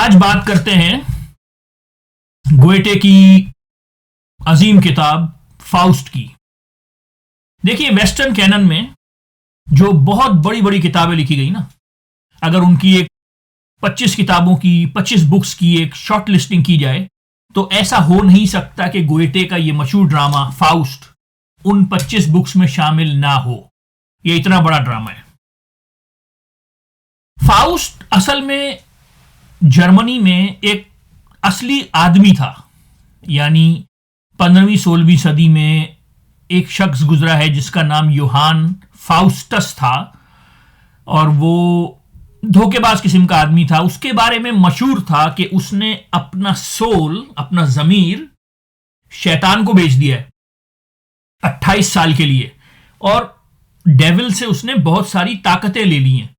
आज बात करते हैं गोएटे की अजीम किताब फाउस्ट की। देखिए, वेस्टर्न कैनन में जो बहुत बड़ी बड़ी किताबें लिखी गई ना, अगर उनकी एक 25 किताबों की 25 बुक्स की एक शॉर्ट लिस्टिंग की जाए तो ऐसा हो नहीं सकता कि गोएटे का ये मशहूर ड्रामा फाउस्ट उन 25 बुक्स में शामिल ना हो। ये इतना बड़ा ड्रामा है। फाउस्ट असल में जर्मनी में एक असली आदमी था, यानी 15वीं-16वीं सदी में एक शख्स गुजरा है जिसका नाम योहान फाउस्टस था और वो धोखेबाज किस्म का आदमी था। उसके बारे में मशहूर था कि उसने अपना सोल, अपना जमीर शैतान को बेच दिया है 28 साल के लिए, और डेविल से उसने बहुत सारी ताकतें ले ली हैं।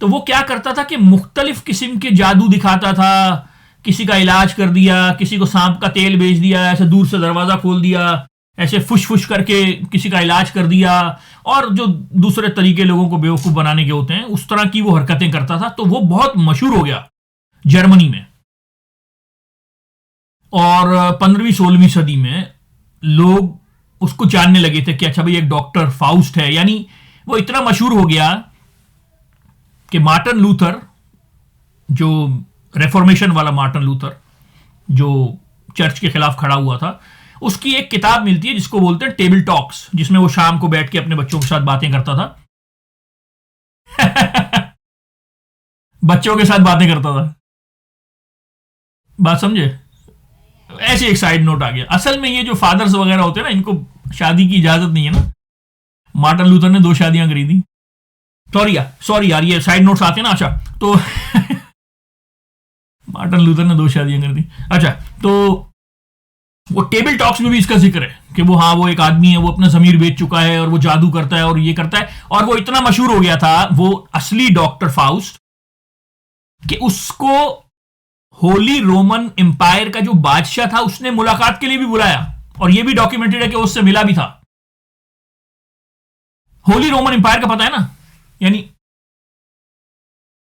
तो वो क्या करता था कि मुख्तलिफ किस्म के जादू दिखाता था, किसी का इलाज कर दिया, किसी को सांप का तेल बेच दिया, ऐसे दूर से दरवाजा खोल दिया, ऐसे फुश फुश करके किसी का इलाज कर दिया, और जो दूसरे तरीके लोगों को बेवकूफ बनाने के होते हैं उस तरह की वो हरकतें करता था। तो वो बहुत मशहूर हो गया जर्मनी में, और 15वीं-16वीं सदी में लोग उसको जानने लगे थे कि अच्छा भाई एक डॉक्टर फाउस्ट है। यानी वो इतना मशहूर हो गया कि मार्टिन लूथर, जो रेफॉर्मेशन वाला मार्टिन लूथर जो चर्च के खिलाफ खड़ा हुआ था, उसकी एक किताब मिलती है जिसको बोलते हैं टेबल टॉक्स, जिसमें वो शाम को बैठ के अपने बच्चों के साथ बातें करता था। बच्चों के साथ बातें करता था, बात समझे? ऐसे एक साइड नोट आ गया। असल में ये जो फादर्स वगैरह होते हैं ना, इनको शादी की इजाजत नहीं है ना। मार्टिन लूथर ने 2 शादियां करी थी। सॉरी यार, ये साइड नोट्स आते हैं ना। अच्छा, तो मार्टिन लूथर ने 2 शादियां कर दी। अच्छा, तो वो टेबल टॉक्स में भी इसका जिक्र है कि वो एक आदमी है, वो अपना जमीर बेच चुका है और वो जादू करता है और ये करता है, और वो इतना मशहूर हो गया था वो असली डॉक्टर फाउस्ट कि उसको होली रोमन एम्पायर का जो बादशाह था उसने मुलाकात के लिए भी बुलाया, और ये भी डॉक्यूमेंटेड है कि उससे मिला भी था। होली रोमन एम्पायर का पता है ना, यानी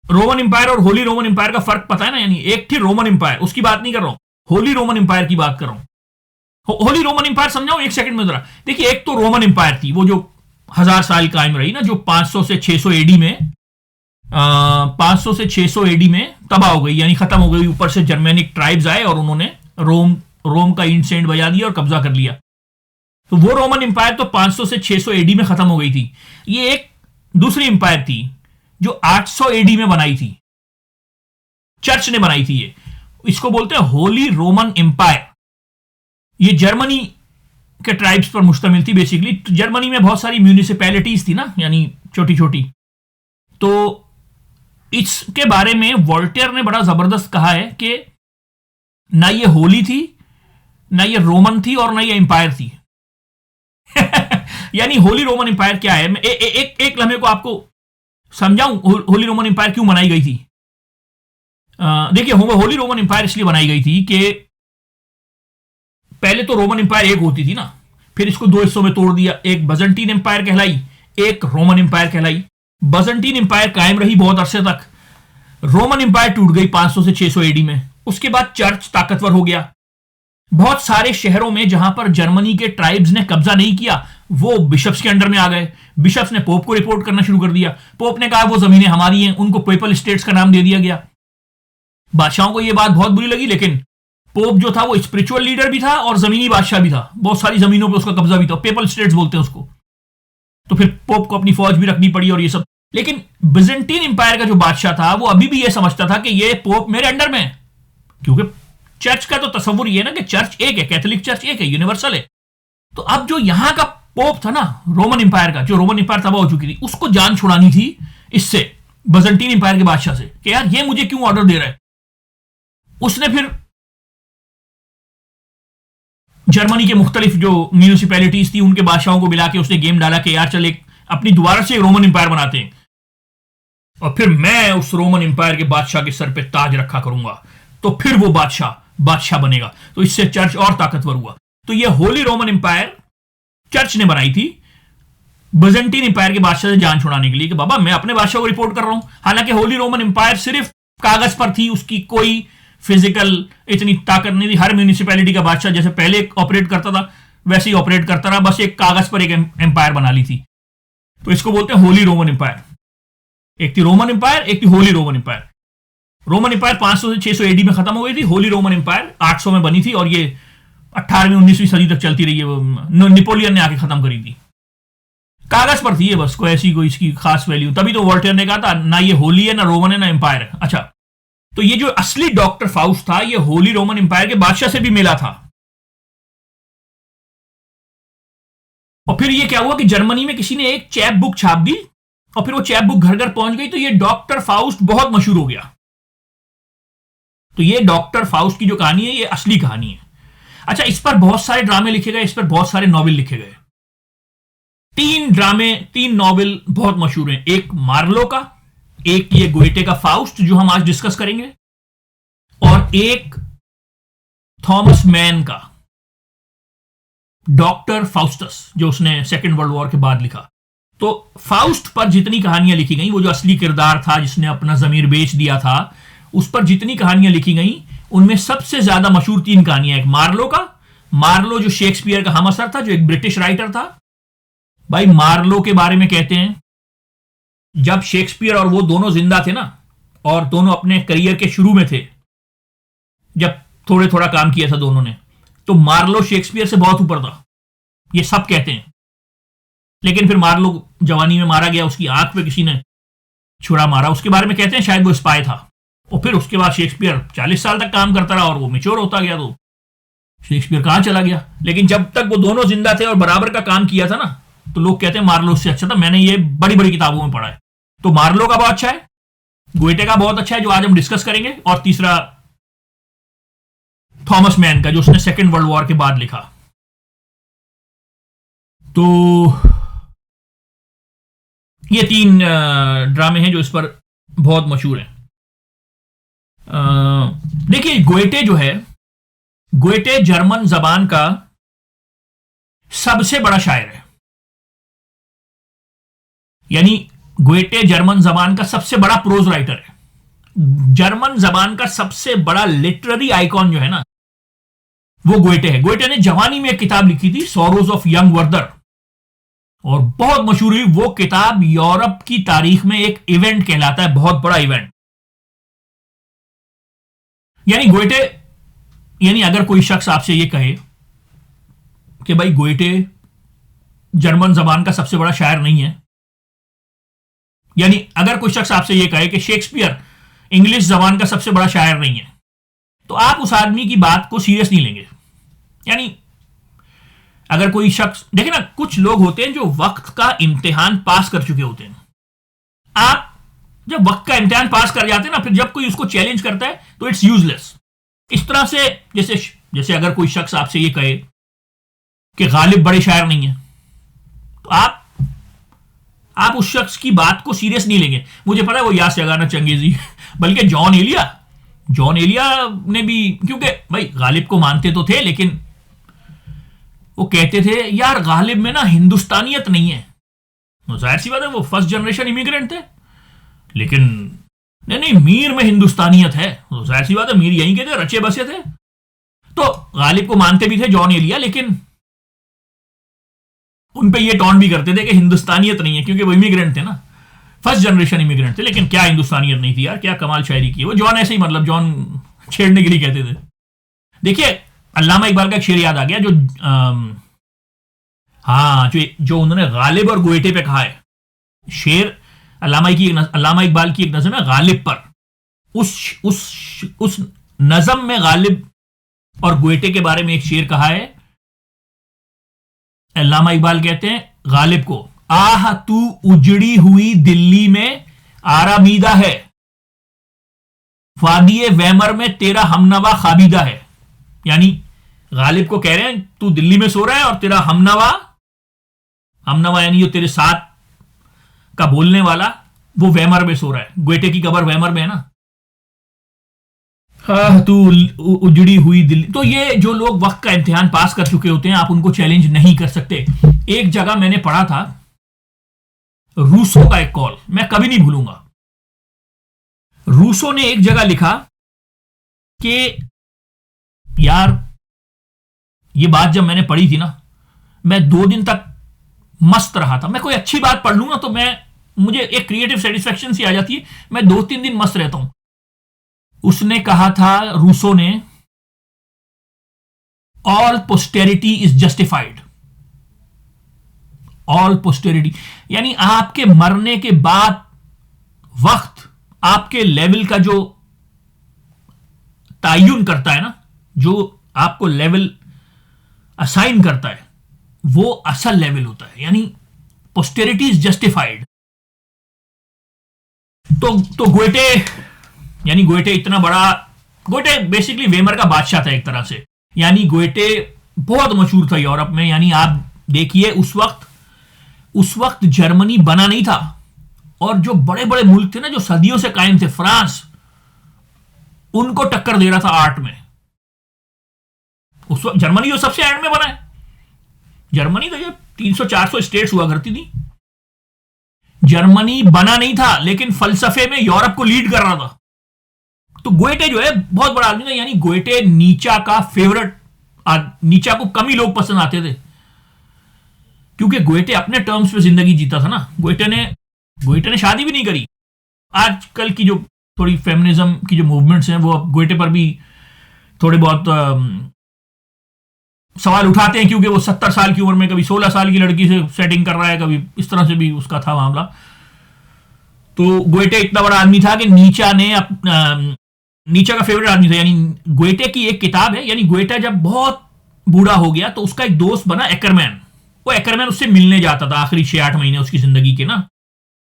रोमन एम्पायर और होली रोमन एम्पायर का फर्क पता है ना। यानी एक थी रोमन एम्पायर, उसकी बात नहीं कर रहा हूं, होली रोमन एम्पायर की बात कर रहा हूं। होली रोमन एम्पायर समझाओ एक सेकंड में जरा। देखिए, एक तो रोमन एम्पायर थी वो जो 1000 साल कायम रही ना, जो 500 से 600 एडी में 500 से 600 एडी में तबाह हो गई, यानी खत्म हो गई। ऊपर से जर्मेनिक ट्राइब्स आए और उन्होंने रोम का इंसेंट बजा दिया और कब्जा कर लिया। तो वो रोमन एम्पायर तो 500 से 600 एडी में खत्म हो गई थी। ये एक दूसरी एम्पायर थी जो 800 एडी में बनाई थी, चर्च ने बनाई थी। ये इसको बोलते हैं होली रोमन एम्पायर। ये जर्मनी के ट्राइब्स पर मुश्तमिल थी बेसिकली। जर्मनी में बहुत सारी म्यूनिसिपैलिटीज थी ना, यानी छोटी छोटी। तो इसके बारे में वॉल्टेयर ने बड़ा जबरदस्त कहा है कि ना ये होली थी, ना ये रोमन थी, और ना ये एम्पायर थी। यानी होली रोमन एम्पायर क्या है, मैं एक लम्हे को आपको समझाऊं होली रोमन एम्पायर क्यों बनाई गई थी। देखिए, होली रोमन एम्पायर इसलिए बनाई गई थी कि पहले तो रोमन एम्पायर एक होती थी ना, फिर इसको 2 हिस्सों में तोड़ दिया। एक बजंटीन एम्पायर कहलाई, एक रोमन एम्पायर कहलाई। बजंटीन एम्पायर कायम रही बहुत अरसे तक। रोमन एम्पायर टूट गई 500 से 600 एडी में। उसके बाद चर्च ताकतवर हो गया। बहुत सारे शहरों में जहां पर जर्मनी के ट्राइब्स ने कब्जा नहीं किया, वो बिशप्स के अंडर में आ गए। बिशप्स ने पोप को रिपोर्ट करना शुरू कर दिया। पोप ने कहा वो जमीनें हमारी हैं, उनको पेपल स्टेट्स का नाम दे दिया गया। बादशाहों को यह बात बहुत बुरी लगी, लेकिन पोप जो था वो स्पिरिचुअल लीडर भी था और जमीनी बादशाह भी था। बहुत सारी जमीनों पर उसका कब्जा भी था, पेपल स्टेट्स बोलते हैं उसको। तो फिर पोप को अपनी फौज भी रखनी पड़ी और ये सब। लेकिन बिजेंटीन एम्पायर का जो बादशाह था वो अभी भी यह समझता था कि ये पोप मेरे अंडर में है, क्योंकि चर्च का तो तस्वुर ये है ना कि चर्च एक है, कैथोलिक चर्च एक है, यूनिवर्सल है। तो अब जो यहां का पोप था ना रोमन एम्पायर का, जो रोमन एम्पायर तबाह हो चुकी थी, उसको जान छुड़ानी थी इससे, बिजेंटीन एम्पायर के बादशाह से, कि यार ये मुझे क्यों ऑर्डर दे रहा है। उसने फिर जर्मनी के मुख्तलिफ जो म्यूनिसिपैलिटीज थी उनके बादशाहों को मिला के उसने गेम डाला कि यार चल एक अपनी दोबारा से रोमन एम्पायर बनाते हैं, और फिर मैं उस रोमन एम्पायर के बादशाह के सर पे ताज रखा करूंगा, तो फिर वो बादशाह बनेगा। तो इससे चर्च और ताकतवर हुआ। तो ये होली रोमन एम्पायर चर्च ने बनाई थी बिजेंटीन एम्पायर के बादशाह से जान छुड़ाने के लिए कि बाबा मैं अपने बादशाह को रिपोर्ट कर रहा हूं। हालांकि होली रोमन एम्पायर सिर्फ कागज पर थी, उसकी कोई फिजिकल इतनी ताकत नहीं थी। हर म्यूनिसिपैलिटी का बादशाह जैसे पहले ऑपरेट करता था वैसे ही ऑपरेट करता रहा, बस एक कागज पर एक एम्पायर बना ली थी। तो इसको बोलते हैं होली रोमन एम्पायर। एक थी रोमन एम्पायर, एक थी holy Roman Empire. Roman Empire 500 से 600 एडी में खत्म हो गई थी। होली रोमन एम्पायर 800 में बनी थी और ये 18वीं 19वीं सदी तक चलती रही है। नेपोलियन ने आके खत्म करी थी। कागज पर थी ये, बस कोई ऐसी कोई इसकी खास वैल्यू। तभी तो वोल्टेयर ने कहा था ना ये होली है, ना रोमन है, ना एम्पायर है। अच्छा, तो ये जो असली डॉक्टर फाउस्ट था ये होली रोमन एम्पायर के बादशाह से भी मिला था। और फिर ये क्या हुआ कि जर्मनी में किसी ने एक चैप बुक छाप दी और फिर वो चैप बुक घर घर पहुंच गई, तो ये डॉक्टर फाउस्ट बहुत मशहूर हो गया। तो ये डॉक्टर फाउस्ट की जो कहानी है ये असली कहानी है। अच्छा, इस पर बहुत सारे ड्रामे लिखे गए, इस पर बहुत सारे नॉवेल लिखे गए। 3 ड्रामे, 3 नॉवेल बहुत मशहूर हैं। एक मार्लो का, एक ये गोएटे का फाउस्ट जो हम आज डिस्कस करेंगे, और एक थॉमस मैन का डॉक्टर फाउस्टस जो उसने सेकेंड वर्ल्ड वॉर के बाद लिखा। तो फाउस्ट पर जितनी कहानियां लिखी गई, वो जो असली किरदार था जिसने अपना जमीर बेच दिया था, उस पर जितनी कहानियां लिखी गई उनमें सबसे ज्यादा मशहूर 3 कहानियां। एक मार्लो का, मार्लो जो शेक्सपियर का हमअसर था, जो एक ब्रिटिश राइटर था। भाई मार्लो के बारे में कहते हैं जब शेक्सपियर और वो दोनों जिंदा थे ना, और दोनों अपने करियर के शुरू में थे, जब थोड़े थोड़ा काम किया था दोनों ने, तो मार्लो शेक्सपियर से बहुत ऊपर था, ये सब कहते हैं। लेकिन फिर मार्लो जवानी में मारा गया, उसकी आंख पे किसी ने छुरा मारा, उसके बारे में कहते हैं शायद वो स्पाई था। और फिर उसके बाद शेक्सपियर 40 साल तक काम करता रहा और वो मैच्योर होता गया, तो शेक्सपियर कहां चला गया। लेकिन जब तक वो दोनों जिंदा थे और बराबर का काम किया था ना, तो लोग कहते हैं मार्लो से अच्छा था। मैंने ये बड़ी बड़ी किताबों में पढ़ा है। तो मार्लो का बहुत अच्छा है, गोएटे का बहुत अच्छा है जो आज हम डिस्कस करेंगे, और तीसरा थॉमस मैन का जो उसने सेकेंड वर्ल्ड वॉर के बाद लिखा। तो ये 3 ड्रामे हैं जो इस पर बहुत मशहूर हैं। देखिए गोएटे जो है, गोएटे जर्मन जबान का सबसे बड़ा शायर है। यानी गोएटे जर्मन जबान का सबसे बड़ा प्रोज राइटर है। जर्मन जबान का सबसे बड़ा लिटरेरी आइकॉन जो है ना, वो गोएटे है। गोएटे ने जवानी में एक किताब लिखी थी, सॉरोज ऑफ यंग वर्दर, और बहुत मशहूर हुई। वो किताब यूरोप की तारीख में एक इवेंट कहलाता है, बहुत बड़ा इवेंट। यानी गोएटे, यानी अगर कोई शख्स आपसे ये कहे कि भाई गोएटे जर्मन जबान का सबसे बड़ा शायर नहीं है, यानी अगर कोई शख्स आपसे ये कहे कि शेक्सपियर इंग्लिश जबान का सबसे बड़ा शायर नहीं है, तो आप उस आदमी की बात को सीरियस नहीं लेंगे। यानी अगर कोई शख्स, देखिए ना, कुछ लोग होते हैं जो वक्त का इम्तिहान पास कर चुके होते हैं। आप जब वक्त का इम्तिहान पास कर जाते हैं ना, फिर जब कोई उसको चैलेंज करता है तो इट्स यूजलेस। इस तरह से जैसे अगर कोई शख्स आपसे ये कहे कि गालिब बड़े शायर नहीं है, तो आप उस शख्स की बात को सीरियस नहीं लेंगे। मुझे पता है वो यास जगाना चंगेजी, बल्कि जॉन एलिया ने भी, क्योंकि भाई गालिब को मानते तो थे, लेकिन वो कहते थे यार गालिब में ना हिंदुस्तानियत नहीं है। जाहिर सी बात है वो फर्स्ट जनरेशन इमिग्रेंट थे, लेकिन नहीं मीर में हिंदुस्तानियत है। तो जाहिर सी बात है मीर यहीं के थे, रचे बसे थे। तो गालिब को मानते भी थे जॉन एलिया, लेकिन उन पे ये टॉन्ट भी करते थे कि हिंदुस्तानियत नहीं है, क्योंकि वो इमिग्रेंट थे ना, फर्स्ट जनरेशन इमिग्रेंट थे। लेकिन क्या हिंदुस्तानियत नहीं थी यार, क्या कमाल शायरी की वो जॉन। ऐसे ही मतलब जॉन छेड़ने के लिए कहते थे। देखिए अल्लामा इकबाल का एक शेर याद आ गया, जो उन्होंने गालिब और गोएटे पे कहा है। शेर अल्लामा इकबाल की एक नज़म है गालिब पर। उस नज़म में गालिब और गोएटे के बारे में एक शेर कहा है। अल्लामा इकबाल कहते हैं गालिब को, आह तू उजड़ी हुई दिल्ली में आरामीदा है, वादिये वैमर में तेरा हमनवा खाबीदा है। यानी गालिब को कह रहे हैं तू दिल्ली में सो रहा है और तेरा हमनवा यानी जो तेरे साथ का बोलने वाला, वो वैमर में सो रहा है। गोएटे की कब्र वैमर में है ना। तू उजड़ी हुई दिल्ली। तो ये जो लोग वक्त का इम्तिहान पास कर चुके होते हैं, आप उनको चैलेंज नहीं कर सकते। एक जगह मैंने पढ़ा था, रूसो का एक कॉल मैं कभी नहीं भूलूंगा। रूसो ने एक जगह लिखा कि यार, ये बात जब मैंने पढ़ी थी ना, मैं 2 दिन तक मस्त रहा था। मैं कोई अच्छी बात पढ़ लूं ना तो मुझे एक क्रिएटिव सेटिस्फेक्शन सी आ जाती है, मैं 2-3 दिन मस्त रहता हूं। उसने कहा था, रूसो ने, all posterity is justified. All posterity यानी आपके मरने के बाद वक्त आपके लेवल का जो तयन करता है ना, जो आपको लेवल असाइन करता है, वो असल लेवल होता है। यानी पोस्टेरिटी इज जस्टिफाइड। तो गोएटे, यानी गोएटे इतना बड़ा, गोएटे बेसिकली वेमर का बादशाह था एक तरह से। यानी गोएटे बहुत मशहूर था यूरोप में। यानी आप देखिए, उस वक्त जर्मनी बना नहीं था, और जो बड़े बड़े मुल्क थे ना, जो सदियों से कायम थे, फ्रांस, उनको टक्कर दे रहा था आर्ट में। उस वक्त जर्मनी जो सबसे एंड में बना है, जर्मनी तो ये 300-400 स्टेट्स हुआ करती थी। जर्मनी बना नहीं था, लेकिन फलसफे में यूरोप को लीड कर रहा था। तो गोएटे जो है बहुत बड़ा आदमी था। यानी गोएटे नीचा का फेवरेट। नीचा को कम ही लोग पसंद आते थे, क्योंकि गोएटे अपने टर्म्स पे जिंदगी जीता था ना। गोएटे ने शादी भी नहीं करी। आजकल की जो थोड़ी फेमिनिज्म की जो मूवमेंट्स हैं, वो गोएटे पर भी थोड़े बहुत सवाल उठाते हैं, क्योंकि वो 70 साल की उम्र में कभी 16 साल की लड़की से सेटिंग कर रहा है, कभी इस तरह से भी उसका था मामला। तो गोएटे इतना बड़ा आदमी था कि नीचा का फेवरेट आदमी था। यानी गोएटे की एक किताब है, यानी गोएटा जब बहुत बूढ़ा हो गया तो उसका एक दोस्त बना एकरमैन। वो एकरमैन उससे मिलने जाता था आखिरी 6-8 महीने उसकी जिंदगी के ना।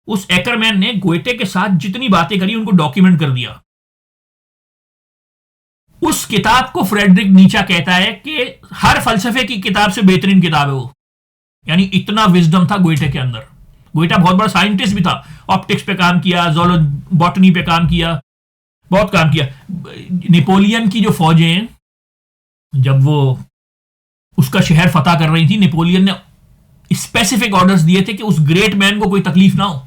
उस एकरमैन ने गोएटे के साथ जितनी बातें करी उनको डॉक्यूमेंट कर दिया। उस किताब को फ्रेडरिक नीचा कहता है कि हर फलसफे की किताब से बेहतरीन किताब है वो। यानी इतना विजडम था गोएटे के अंदर। गोएटा बहुत बड़ा साइंटिस्ट भी था, ऑप्टिक्स पे काम किया, बॉटनी पे काम किया, बहुत काम किया। नेपोलियन की जो फौजें, जब वो उसका शहर फतह कर रही थी, नेपोलियन ने स्पेसिफिक ऑर्डर्स दिए थे कि उस ग्रेट मैन को कोई तकलीफ ना हो,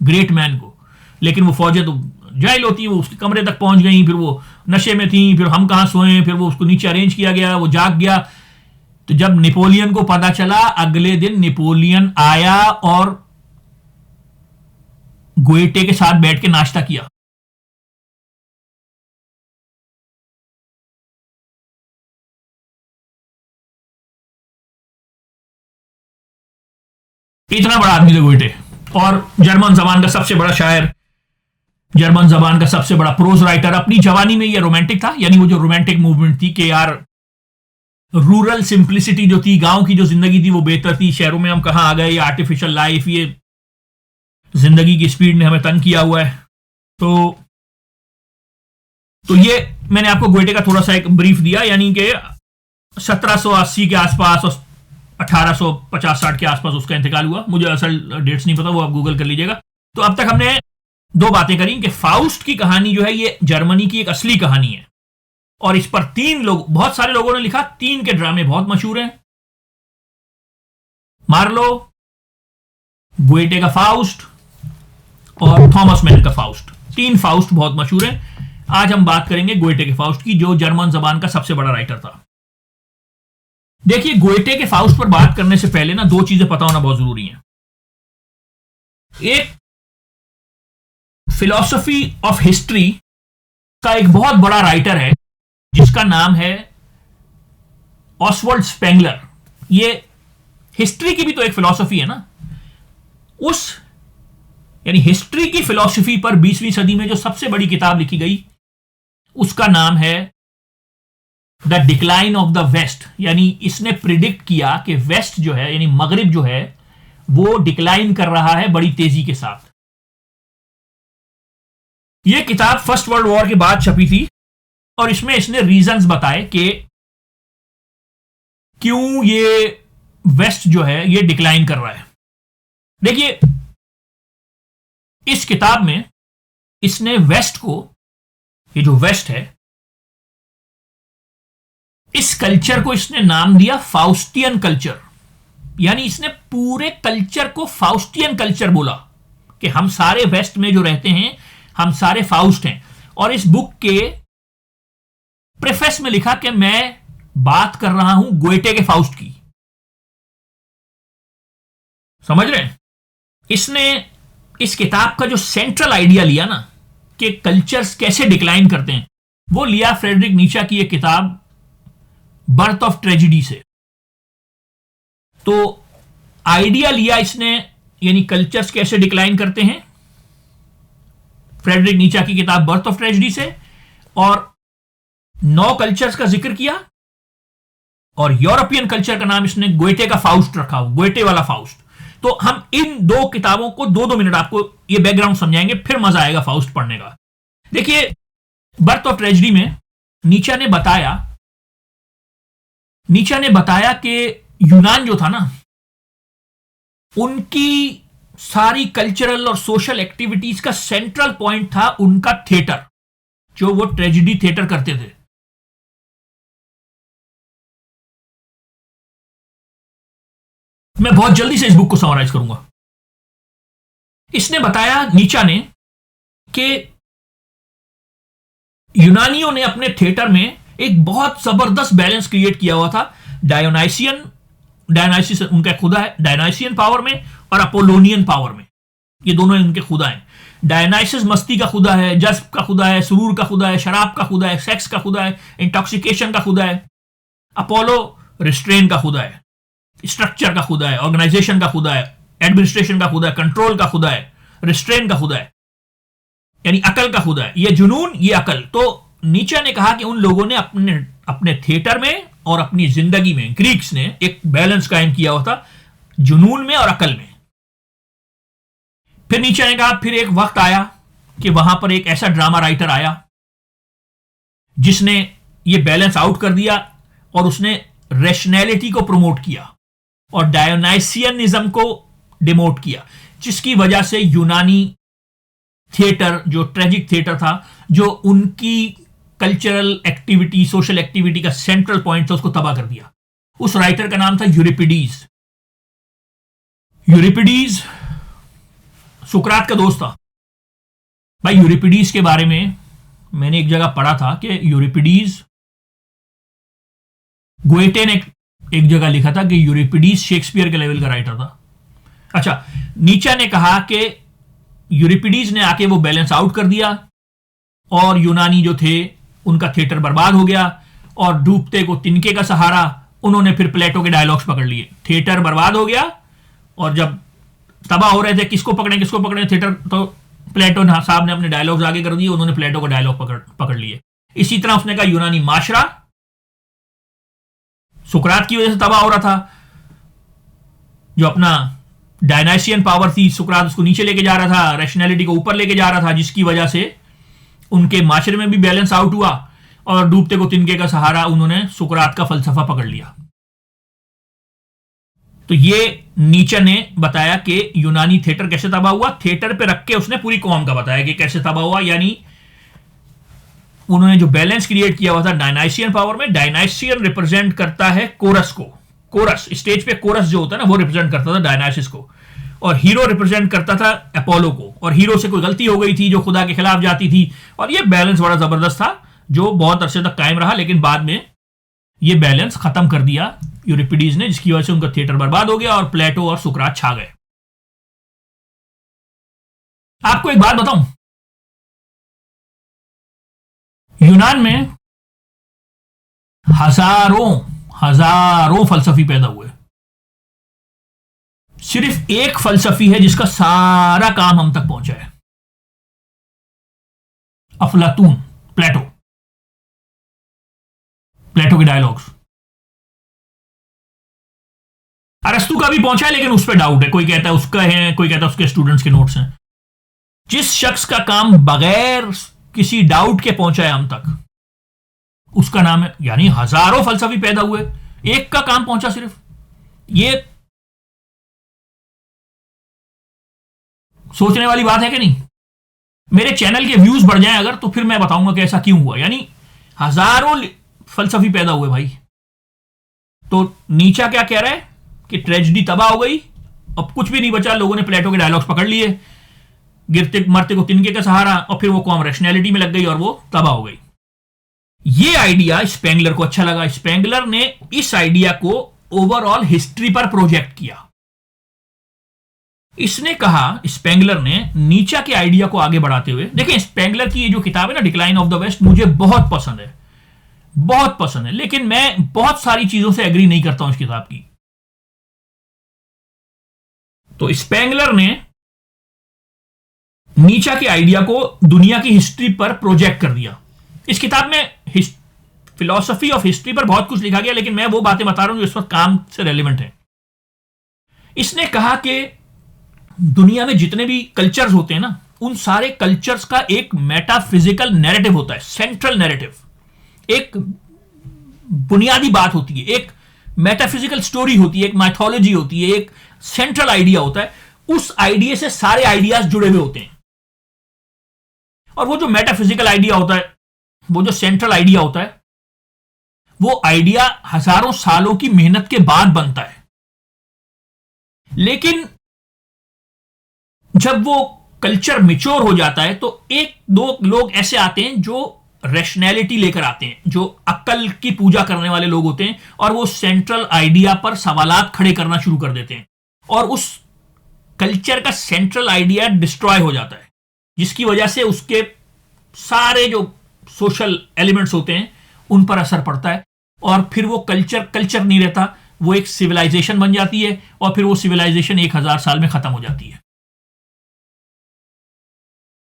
ग्रेट मैन को। लेकिन वो फौजें तो जाहिल होती हैं, वो उसके कमरे तक पहुंच गई, फिर वो नशे में थी, फिर हम कहां सोए, फिर वो उसको नीचे अरेंज किया गया, वो जाग गया। तो जब नेपोलियन को पता चला, अगले दिन नेपोलियन आया और गोएटे के साथ बैठ के नाश्ता किया। इतना बड़ा आदमी था गोएटे। और जर्मन जबान का सबसे बड़ा शायर, जर्मन जबान का सबसे बड़ा प्रोज राइटर। अपनी जवानी में ये रोमांटिक था। यानी वो जो रोमांटिक मूवमेंट थी कि यार, रूरल सिंप्लिसिटी जो थी, गांव की जो जिंदगी थी वो बेहतर थी। शहरों में हम कहां आ गए, ये आर्टिफिशियल लाइफ, ये जिंदगी की स्पीड ने हमें तंग किया हुआ है। तो ये मैंने आपको गोएटे का थोड़ा सा एक ब्रीफ दिया। यानी कि 1780 के आसपास और 1850-60 के आसपास उसका इंतकाल हुआ। मुझे असल डेट्स नहीं पता, वो आप गूगल कर लीजिएगा। तो अब तक हमने 2 बातें करी कि फाउस्ट की कहानी जो है ये जर्मनी की एक असली कहानी है, और इस पर 3 लोग, बहुत सारे लोगों ने लिखा। 3 के ड्रामे बहुत मशहूर हैं, मार्लो, गोएटे का फाउस्ट और थॉमस मैन का फाउस्ट। 3 फाउस्ट बहुत मशहूर हैं। आज हम बात करेंगे गोएटे के फाउस्ट की, जो जर्मन जबान का सबसे बड़ा राइटर था। देखिए, गोएटे के फाउस्ट पर बात करने से पहले ना 2 चीजें पता होना बहुत जरूरी हैं। एक, फिलॉसफी ऑफ हिस्ट्री का एक बहुत बड़ा राइटर है जिसका नाम है ऑसवाल्ड स्पेंगलर। ये हिस्ट्री की भी तो एक फिलॉसफी है ना। यानी हिस्ट्री की फिलॉसफी पर 20वीं सदी में जो सबसे बड़ी किताब लिखी गई, उसका नाम है the decline of the West. यानी इसने प्रिडिक्ट किया कि वेस्ट जो है, यानी मगरिब जो है, वो डिक्लाइन कर रहा है बड़ी तेजी के साथ। यह किताब फर्स्ट वर्ल्ड वॉर के बाद छपी थी, और इसमें इसने रीजंस बताए कि क्यों ये वेस्ट जो है ये डिक्लाइन कर रहा है। देखिए, इस किताब में इसने वेस्ट को, ये जो वेस्ट है, इस कल्चर को इसने नाम दिया फाउस्टियन कल्चर। यानी इसने पूरे कल्चर को फाउस्टियन कल्चर बोला कि हम सारे वेस्ट में जो रहते हैं, हम सारे फाउस्ट हैं। और इस बुक के प्रेफेस में लिखा कि मैं बात कर रहा हूं गोएटे के फाउस्ट की। समझ रहे हैं? इसने इस किताब का जो सेंट्रल आइडिया लिया ना कि कल्चर्स कैसे डिक्लाइन करते हैं, वो लिया फ्रेडरिक नीचा की एक किताब बर्थ ऑफ ट्रेजिडी से। तो आइडिया लिया इसने, यानी कल्चर्स कैसे डिक्लाइन करते हैं, फ्रेडरिक नीचा की किताब बर्थ ऑफ ट्रेजिडी से, और 9 कल्चर्स का जिक्र किया, और यूरोपियन कल्चर का नाम इसने गोएटे का फाउस्ट रखा, गोएटे वाला फाउस्ट। तो हम इन 2 किताबों को 2-2 मिनट आपको ये बैकग्राउंड समझाएंगे, फिर मजा आएगा फाउस्ट पढ़ने का। देखिए, बर्थ ऑफ ट्रेजिडी में नीचा ने बताया कि यूनान जो था ना, उनकी सारी कल्चरल और सोशल एक्टिविटीज का सेंट्रल पॉइंट था उनका थिएटर, जो वो ट्रेजिडी थिएटर करते थे। मैं बहुत जल्दी से इस बुक को समराइज करूंगा। इसने बताया, नीचा ने, कि यूनानियों ने अपने थिएटर में एक बहुत जबरदस्त बैलेंस क्रिएट किया हुआ था। डायनाइसिस उनका खुदा है, डायनाइसियन पावर में और अपोलोनियन पावर में, ये दोनों उनके खुदा हैं। डायनाइसिस मस्ती का खुदा है, जज्ब का खुदा है, सुरूर का खुदा है, शराब का खुदा है, सेक्स का खुदा है, इंटॉक्सिकेशन का खुदा है। अपोलो रिस्ट्रेन का खुदा है, स्ट्रक्चर का खुदा है, ऑर्गेनाइजेशन का खुदा है, एडमिनिस्ट्रेशन का खुदा है, कंट्रोल का खुदा है, रिस्ट्रेन का खुदा है, यानी अकल का खुदा है। ये जुनून, ये अकल। तो नीचा ने कहा कि उन लोगों ने अपने थिएटर में और अपनी जिंदगी में, ग्रीक्स ने एक बैलेंस कायम किया हुआ था जुनून में और अकल में। फिर नीचा ने कहा, फिर एक वक्त आया कि वहां पर एक ऐसा ड्रामा राइटर आया जिसने ये बैलेंस आउट कर दिया, और उसने रैशनैलिटी को प्रमोट किया और डायोनाइसियनिज्म को डिमोट किया, जिसकी वजह से यूनानी थिएटर, जो ट्रेजिक थिएटर था, जो उनकी कल्चरल एक्टिविटी, सोशल एक्टिविटी का सेंट्रल पॉइंट था, उसको तबाह कर दिया। उस राइटर का नाम था यूरिपिडीज। यूरिपिडीज सुकरात का दोस्त था। भाई, यूरिपिडीज के बारे में मैंने एक जगह पढ़ा था कि यूरिपिडीज, गोएटे ने एक जगह लिखा था कि यूरिपिडीज शेक्सपियर के लेवल का राइटर था। अच्छा, नीचा ने कहा कि यूरिपिडीज ने आके वो बैलेंस आउट कर दिया, और यूनानी जो थे उनका थिएटर बर्बाद हो गया, और डूबते को तिनके का सहारा, उन्होंने फिर प्लेटो के डायलॉग्स पकड़ लिए। थिएटर बर्बाद हो गया, और जब तबाह हो रहे थे किसको पकड़े थिएटर, तो प्लेटो साहब ने अपने डायलॉग्स आगे कर दिए, उन्होंने प्लेटो का डायलॉग पकड़ लिए। इसी तरह उसने कहा यूनानी माशरा सुकरात की वजह से तबाह हो रहा था, जो अपना डायनाइसियन पावर थी, सुकरात उसको नीचे लेके जा रहा था, रैशनैलिटी को ऊपर लेके जा रहा था, जिसकी वजह से उनके माशरे में भी बैलेंस आउट हुआ, और डूबते को तिनके का सहारा, उन्होंने सुकरात का फलसफा पकड़ लिया। तो ये नीचे ने बताया कि यूनानी थिएटर कैसे तबाह हुआ। थिएटर पे रख के उसने पूरी कौम का बताया कि कैसे तबाह हुआ, यानी उन्होंने जो बैलेंस क्रिएट किया हुआ था डायनाइसियन पावर में। डायनाइसियन रिप्रेजेंट करता है कोरस को, कोरस स्टेज पे कोरस जो होता है ना, वो रिप्रेजेंट करता था डायनाइसिस को, और हीरो रिप्रेजेंट करता था अपोलो को, और हीरो से कोई गलती हो गई थी जो खुदा के खिलाफ जाती थी, और ये बैलेंस बड़ा जबरदस्त था जो बहुत अरसे तक कायम रहा, लेकिन बाद में ये बैलेंस खत्म कर दिया यूरिपिडीज ने, जिसकी वजह से उनका थिएटर बर्बाद हो गया और प्लेटो और सुकरात छा गए। आपको एक बात बताऊं, यूनान में हजारों फलसफी पैदा हुए, सिर्फ एक फलसफी है जिसका सारा काम हम तक पहुंचा है, अफलातून, प्लेटो के डायलॉग्स। अरस्तु का भी पहुंचा है, लेकिन उस पर डाउट है, कोई कहता है उसका है, कोई कहता है उसके स्टूडेंट्स के नोट्स हैं। जिस शख्स का काम बगैर किसी डाउट के पहुंचा है हम तक, उसका नाम है, यानी हजारों फलसफी पैदा हुए, एक का काम पहुंचा सिर्फ। ये सोचने वाली बात है कि नहीं? मेरे चैनल के व्यूज बढ़ जाएं अगर, तो फिर मैं बताऊंगा कि ऐसा क्यों हुआ, यानी हजारों फलसफी पैदा हुए भाई। तो नीचा क्या कह रहा है कि ट्रेजेडी तबाह हो गई, अब कुछ भी नहीं बचा, लोगों ने प्लेटो के डायलॉग्स पकड़ लिए, गिरते मरते को तिनके का सहारा, और फिर वो कौम रैशनैलिटी में लग गई और वो तबाह हो गई। ये आइडिया स्पेंगलर को अच्छा लगा। स्पेंगलर ने इस आइडिया को ओवरऑल हिस्ट्री पर प्रोजेक्ट किया। इसने कहा, स्पेंगलर ने नीचा के आइडिया को आगे बढ़ाते हुए, देखिए स्पेंगलर की ये जो किताब है ना, डिक्लाइन ऑफ द वेस्ट, मुझे बहुत पसंद है, बहुत पसंद है, लेकिन मैं बहुत सारी चीजों से एग्री नहीं करता हूं इस किताब की। तो स्पेंगलर ने नीचा के आइडिया को दुनिया की हिस्ट्री पर प्रोजेक्ट कर दिया। इस किताब में फिलॉसफी ऑफ हिस्ट्री पर बहुत कुछ लिखा गया, लेकिन मैं वो बातें बता रहा हूं जो इस वक्त काम से रेलिवेंट है। इसने कहा कि दुनिया में जितने भी कल्चर्स होते हैं ना, उन सारे कल्चर्स का एक मेटाफिजिकल नैरेटिव होता है, सेंट्रल नैरेटिव, एक बुनियादी बात होती है, एक मेटाफिजिकल स्टोरी होती है, एक माइथोलॉजी होती है, एक सेंट्रल आइडिया होता है। उस आइडिया से सारे आइडियाज जुड़े हुए होते हैं, और वो जो मेटाफिजिकल आइडिया होता है, वो जो सेंट्रल आइडिया होता है, वो आइडिया हजारों सालों की मेहनत के बाद बनता है। लेकिन जब वो कल्चर मिच्योर हो जाता है, तो एक दो लोग ऐसे आते हैं जो रैशनैलिटी लेकर आते हैं, जो अक्ल की पूजा करने वाले लोग होते हैं, और वो सेंट्रल आइडिया पर सवालात खड़े करना शुरू कर देते हैं, और उस कल्चर का सेंट्रल आइडिया डिस्ट्रॉय हो जाता है, जिसकी वजह से उसके सारे जो सोशल एलिमेंट्स होते हैं उन पर असर पड़ता है, और फिर वो कल्चर नहीं रहता, वो एक सिविलाइजेशन बन जाती है, और फिर वो सिविलाइजेशन 1000 साल में खत्म हो जाती है।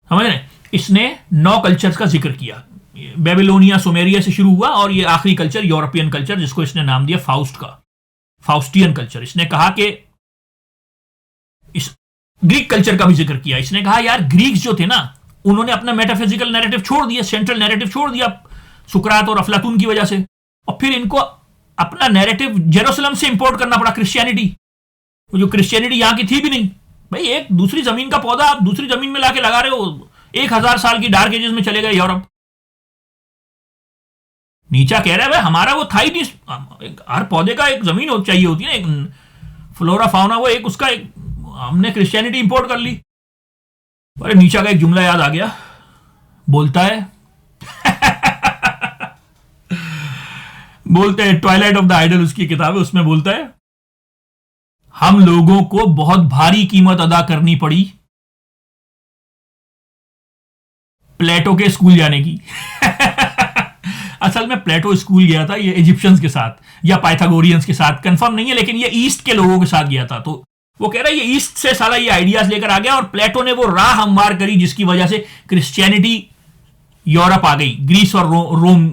समझ रहे? इसने 9 कल्चर्स का जिक्र किया। बेबीलोनिया, सुमेरिया से शुरू हुआ, और ये आखिरी कल्चर यूरोपियन कल्चर, जिसको इसने नाम दिया फाउस्ट का, फाउस्टियन कल्चर। इसने कहा कि इस ग्रीक कल्चर का भी जिक्र किया। इसने कहा यार, ग्रीक्स जो थे ना, उन्होंने अपना मेटाफिजिकल नैरेटिव छोड़ दिया, सेंट्रल नैरेटिव छोड़ दिया सुकरात और अफलातून की वजह से, और फिर इनको अपना नैरेटिव जेरूसलम से इंपोर्ट करना पड़ा, क्रिश्चियनिटी। जो क्रिश्चियनिटी यहां की थी भी नहीं। भाई, एक दूसरी जमीन का पौधा आप दूसरी जमीन में लाके लगा रहे हो, 1000 साल की डार्क एजेस में चले गए यूरोप। नीचा कह रहा है भाई, हमारा वो था ही नहीं, हर पौधे का एक जमीन चाहिए होती है ना, एक फ्लोरा फाउना, वो एक उसका एक, हमने क्रिश्चियनिटी इंपोर्ट कर ली। अरे नीचा का एक जुमला याद आ गया, बोलता है बोलते हैं, ट्वाइलाइट ऑफ द आइडल उसकी किताब है, उसमें बोलता है, हम लोगों को बहुत भारी कीमत अदा करनी पड़ी प्लेटो के स्कूल जाने की। असल में प्लेटो स्कूल गया था ये इजिप्शियंस के साथ या पाइथागोरियंस के साथ, कंफर्म नहीं है, लेकिन ये ईस्ट के लोगों के साथ गया था। तो वो कह रहा है ये ईस्ट से साला ये आइडियाज लेकर आ गया, और प्लेटो ने वो राह हमवार करी जिसकी वजह से क्रिश्चियनिटी यूरोप आ गई, ग्रीस और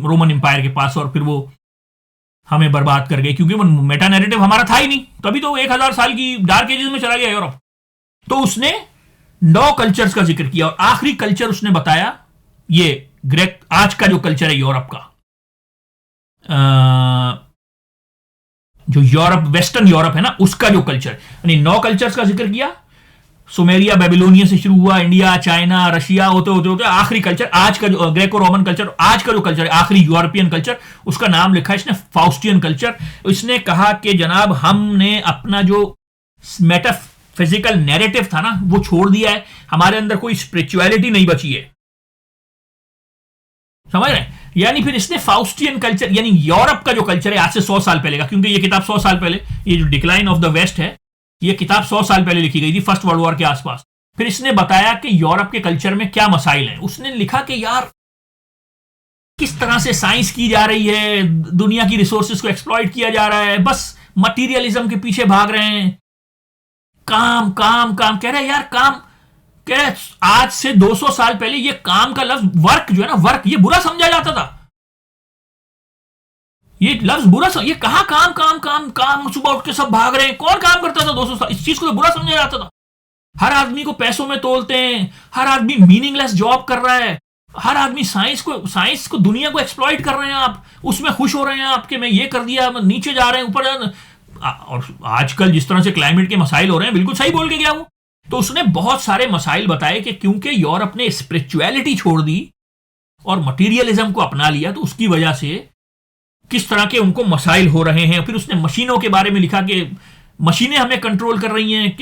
रोमन एम्पायर के पास, और फिर वो हमें बर्बाद कर गए, क्योंकि वो मेटा नैरेटिव हमारा था ही नहीं, तभी तो 1000 साल की डार्क एजेस में चला गया यूरोप। तो उसने 9 कल्चर्स का जिक्र किया, और आखिरी कल्चर उसने बताया ये ग्रीक, आज का जो कल्चर है यूरोप का, जो यूरोप, वेस्टर्न यूरोप है ना, उसका जो कल्चर, यानी 9 कल्चर्स का जिक्र किया। सुमेरिया, बेबीलोनिया से शुरू हुआ, इंडिया, चाइना, रशिया, होते होते होते आखिरी कल्चर, आज का जो ग्रेको रोमन कल्चर, आज का जो कल्चर है, आखिरी यूरोपियन कल्चर, उसका नाम लिखा है इसने फाउस्टियन कल्चर। इसने कहा कि जनाब, हमने अपना जो मेटाफिजिकल नैरेटिव था ना, वो छोड़ दिया है, हमारे अंदर कोई स्पिरिचुअलिटी नहीं बची है। समझ रहे हैं? यानी फिर इसने फाउस्टियन कल्चर, यानी यूरोप का जो कल्चर है आज से 100 साल पहले का, क्योंकि ये किताब 100 साल पहले, ये जो डिक्लाइन ऑफ द वेस्ट है, ये किताब 100 साल पहले लिखी गई थी, फर्स्ट वर्ल्ड वॉर के आसपास। फिर इसने बताया कि यूरोप के कल्चर में क्या मसाइल हैं। उसने लिखा कि यार, किस तरह से साइंस की जा रही है, दुनिया की रिसोर्सेज को एक्सप्लॉइट किया जा रहा है, बस मटीरियलिज्म के पीछे भाग रहे हैं, काम काम काम। कह रहे यार, काम, कह रहे आज से 200 साल पहले ये काम का लफ्ज, वर्क जो है ना, वर्क, ये बुरा समझा जाता था, ये लफ्ज बुरा ये कहा, काम काम काम काम, सुबह उठ के सब भाग रहे हैं, कौन काम करता था 200 साल? इस चीज को तो बुरा समझा जाता था। हर आदमी को पैसों में तोलते हैं, हर आदमी मीनिंगलेस जॉब कर रहा है, हर आदमी साइंस को दुनिया को एक्सप्लॉइट कर रहे हैं, आप उसमें खुश हो रहे हैं आपके, मैं ये कर दिया, नीचे जा रहे हैं, ऊपर जा। और आजकल जिस तरह से क्लाइमेट के मसाइल हो रहे हैं, बिल्कुल सही बोल के गया वो। तो उसने बहुत सारे मसाइल बताए कि क्योंकि यूरोप ने स्पिरिचुअलिटी छोड़ दी और मटीरियलिज्म को अपना लिया, तो उसकी वजह से किस तरह के उनको मसाइल हो रहे हैं। फिर उसने मशीनों के बारे में लिखा कि मशीनें हमें कंट्रोल कर रही हैं,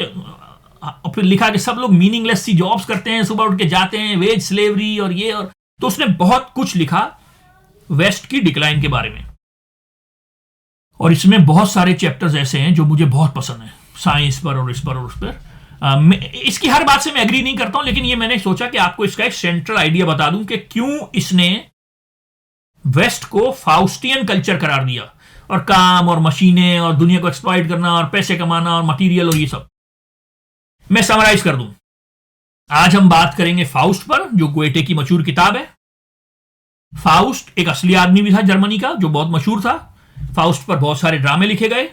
और फिर लिखा कि सब लोग मीनिंगलेस सी जॉब्स करते हैं, सुबह उठ के जाते हैं, वेज स्लेवरी और ये, और तो उसने बहुत कुछ लिखा वेस्ट की डिक्लाइन के बारे में। और इसमें बहुत सारे चैप्टर्स ऐसे हैं जो मुझे बहुत पसंद है, साइंस पर और इस पर और उस पर। इसकी हर बात से मैं एग्री नहीं करता हूं, लेकिन ये मैंने सोचा कि आपको इसका एक सेंट्रल आइडिया बता दूं कि क्यों इसने वेस्ट को फाउस्टियन कल्चर करार दिया, और काम और मशीनें और दुनिया को एक्सप्लॉइट करना और पैसे कमाना और मटेरियल और ये सब। मैं समराइज कर दूं, आज हम बात करेंगे फाउस्ट पर, जो गोएटे की मशहूर किताब है। फाउस्ट एक असली आदमी भी था जर्मनी का, जो बहुत मशहूर था। फाउस्ट पर बहुत सारे ड्रामे लिखे गए,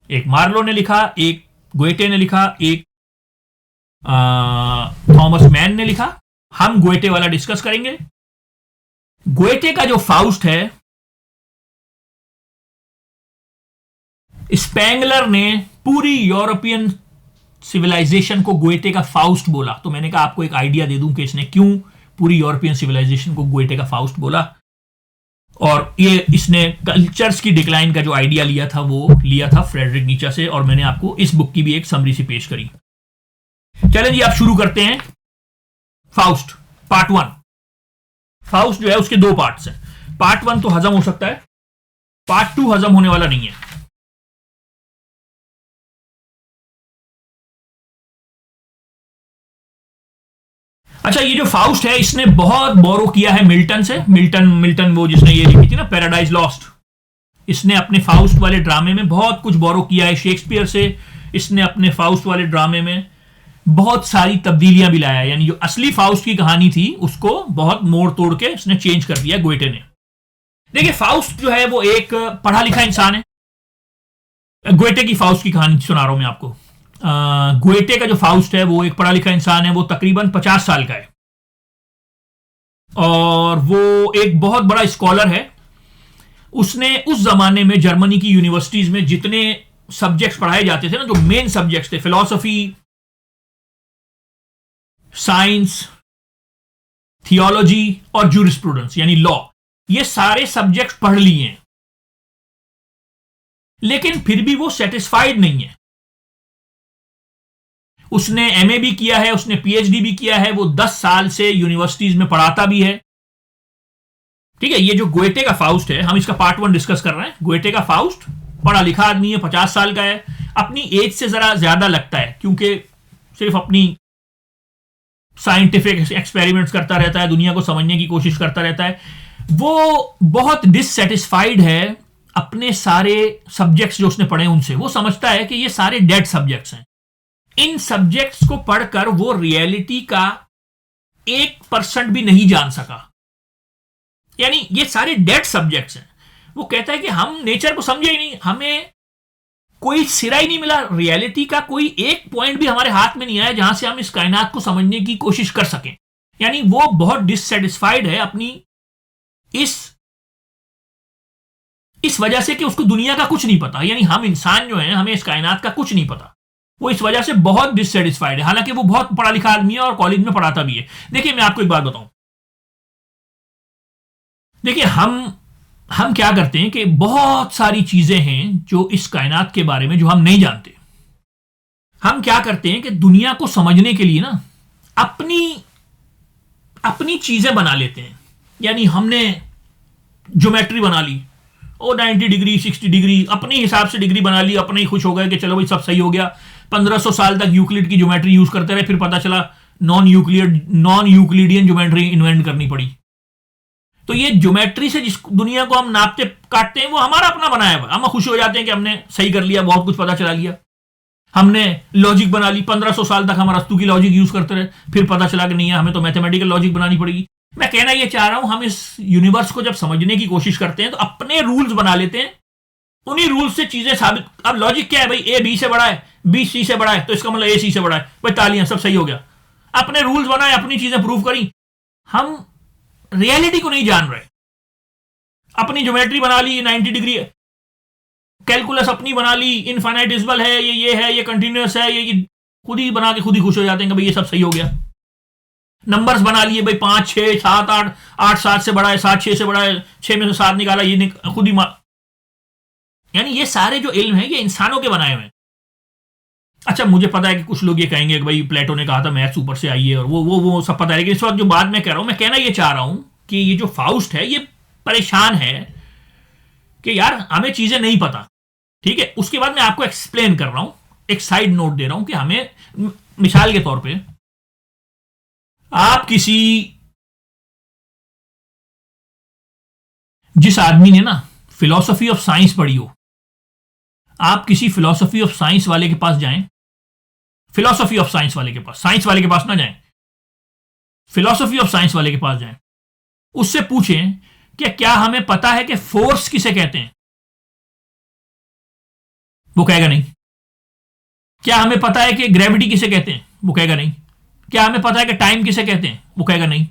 एक मार्लो ने लिखा, एक गोएटे ने लिखा, एक थॉमस मैन ने लिखा। हम गोएटे वाला डिस्कस करेंगे। गोएटे का जो फाउस्ट है, स्पेंगलर ने पूरी यूरोपियन सिविलाइजेशन को गोएटे का फाउस्ट बोला। तो मैंने कहा आपको एक आइडिया दे दूं कि इसने क्यों पूरी यूरोपियन सिविलाइजेशन को गोएटे का फाउस्ट बोला। और ये इसने कल्चर्स की डिक्लाइन का जो आइडिया लिया था वो लिया था फ्रेडरिक नीचा से, और मैंने आपको इस बुक की भी एक समरी सी पेश करी। चलें जी, आप शुरू करते हैं। Faust part 1। फाउस्ट जो है उसके 2 पार्ट्स हैं। पार्ट 1 तो हजम हो सकता है, पार्ट 2 हजम होने वाला नहीं है। अच्छा, ये जो फाउस्ट है इसने बहुत बोरो किया है मिल्टन से। मिल्टन वो जिसने ये लिखी थी ना पैराडाइज लॉस्ट, इसने अपने फाउस्ट वाले ड्रामे में बहुत कुछ बोरो किया है शेक्सपियर से। इसने अपने फाउस्ट वाले ड्रामे में बहुत सारी तब्दीलियां भी लाया, यानी जो असली फाउस्ट की कहानी थी उसको बहुत मोड़ तोड़ के इसने चेंज कर दिया गोएटे ने। देखिए, फाउस्ट जो है वो एक पढ़ा लिखा इंसान है। गोएटे की फाउस्ट की कहानी सुना रहा हूं मैं आपको। गोएटे का जो फाउस्ट है वो एक पढ़ा लिखा इंसान है, वो तकरीबन 50 साल का है और वो एक बहुत बड़ा स्कॉलर है। उसने उस जमाने में जर्मनी की यूनिवर्सिटीज में जितने सब्जेक्ट्स पढ़ाए जाते थे ना, जो मेन सब्जेक्ट्स थे, फिलॉसफी, साइंस, थियोलॉजी और जूरिस्प्रूडेंस यानी लॉ, ये सारे सब्जेक्ट्स पढ़ लिए हैं, लेकिन फिर भी वो सेटिस्फाइड नहीं है। उसने एमए भी किया है, उसने पीएचडी भी किया है, वो 10 साल से यूनिवर्सिटीज में पढ़ाता भी है। ठीक है, ये जो गोएटे का फाउस्ट है, हम इसका पार्ट 1 डिस्कस कर रहे हैं। गोएटे का फाउस्ट पढ़ा लिखा आदमी है, 50 साल का है, अपनी एज से जरा ज्यादा लगता है क्योंकि सिर्फ अपनी साइंटिफिक एक्सपेरिमेंट्स करता रहता है, दुनिया को समझने की कोशिश करता रहता है। वो बहुत डिससेटिस्फाइड है अपने सारे सब्जेक्ट्स जो उसने पढ़े उनसे। वो समझता है कि ये सारे डेड सब्जेक्ट्स हैं। इन सब्जेक्ट्स को पढ़कर वो रियलिटी का 1% भी नहीं जान सका, यानी ये सारे डेड सब्जेक्ट्स हैं। वो कहता है कि हम नेचर को समझे ही नहीं, हमें कोई सिरा ही नहीं मिला, रियलिटी का कोई एक पॉइंट भी हमारे हाथ में नहीं आया जहां से हम इस कायनात को समझने की कोशिश कर सकें। यानी वो बहुत डिससेटिस्फाइड है अपनी इस वजह से कि उसको दुनिया का कुछ नहीं पता, यानी हम इंसान जो हैं हमें इस कायनात का कुछ नहीं पता। वो इस वजह से बहुत डिससेटिस्फाइड है, हालांकि वो बहुत पढ़ा लिखा आदमी है और कॉलेज में पढ़ाता भी है। देखिए, मैं आपको एक बात बताऊं। देखिए, हम क्या करते हैं कि बहुत सारी चीजें हैं जो इस कायनात के बारे में जो हम नहीं जानते। हम क्या करते हैं कि दुनिया को समझने के लिए ना अपनी चीजें बना लेते हैं। यानी हमने ज्योमेट्री बना ली, 90 डिग्री 60 डिग्री अपने हिसाब से डिग्री बना ली, अपने ही खुश हो गए कि चलो भाई सब सही हो गया। 1500 साल तक यूक्लिड की ज्योमेट्री यूज करते रहे, फिर पता चला नॉन यूक्लिडियन ज्योमेट्री इन्वेंट करनी पड़ी। तो ये ज्योमेट्री से जिस दुनिया को हम नापते काटते हैं वो हमारा अपना बनाया हुआ, हम खुश हो जाते हैं कि हमने सही कर लिया, बहुत कुछ पता चला लिया। हमने लॉजिक बना ली, 1500 साल तक हम अरस्तू की लॉजिक यूज करते रहे, फिर पता चला कि नहीं है, हमें तो मैथमेटिकल लॉजिक बनानी पड़ेगी। मैं कहना ये चाह रहा हूं, हम इस यूनिवर्स को जब समझने की कोशिश करते हैं तो अपने रूल्स बना लेते हैं, उन्हीं रूल्स से चीजें साबित। अब लॉजिक क्या है भाई, ए बी से बड़ा है, बी सी से बड़ा है, तो इसका मतलब ए सी से बड़ा है, भाई तालियां, सब सही हो गया। अपने रूल्स बनाए, अपनी चीजें प्रूव करी। हम रियलिटी को नहीं जान रहे। अपनी ज्योमेट्री बना ली 90 डिग्री, कैलकुलस अपनी बना ली, इनफाइनाइटिसिमल है, ये है, ये कंटिन्यूअस है, ये खुद ही बना के खुद ही खुश हो जाते हैं कि भाई ये सब सही हो गया। नंबर्स बना लिए भाई 5 6 7 8, 8 7 से बड़ा है, 7 6 से बड़ा है, 6 में से 7 निकाला, ये खुद ही यानी ये सारे जो इल्म है ये इंसानों के बनाए हुए हैं। अच्छा, मुझे पता है कि कुछ लोग ये कहेंगे कि भाई प्लेटो ने कहा था मैथ्स ऊपर से आई है, और वो सब पता है, लेकिन इस वक्त जो बात मैं कह रहा हूं, मैं कहना ये चाह रहा हूं कि ये जो फाउस्ट है ये परेशान है कि यार हमें चीजें नहीं पता। ठीक है, उसके बाद मैं आपको एक्सप्लेन कर रहा हूं, एक साइड नोट दे रहा हूं कि हमें, मिसाल के तौर पे आप किसी, जिस आदमी ने ना फिलॉसफी ऑफ साइंस पढ़ी हो, आप किसी फिलॉसफी ऑफ साइंस वाले के पास जाएं, फिलॉसफी ऑफ साइंस वाले के पास, साइंस वाले के पास ना जाएं, फिलॉसफी ऑफ साइंस वाले के पास जाएं, उससे पूछें कि क्या हमें पता है कि फोर्स किसे कहते हैं? वो कहेगा नहीं। क्या हमें पता है कि ग्रेविटी किसे कहते हैं? वो कहेगा नहीं। क्या हमें पता है कि टाइम किसे कहते हैं? वो कहेगा नहीं।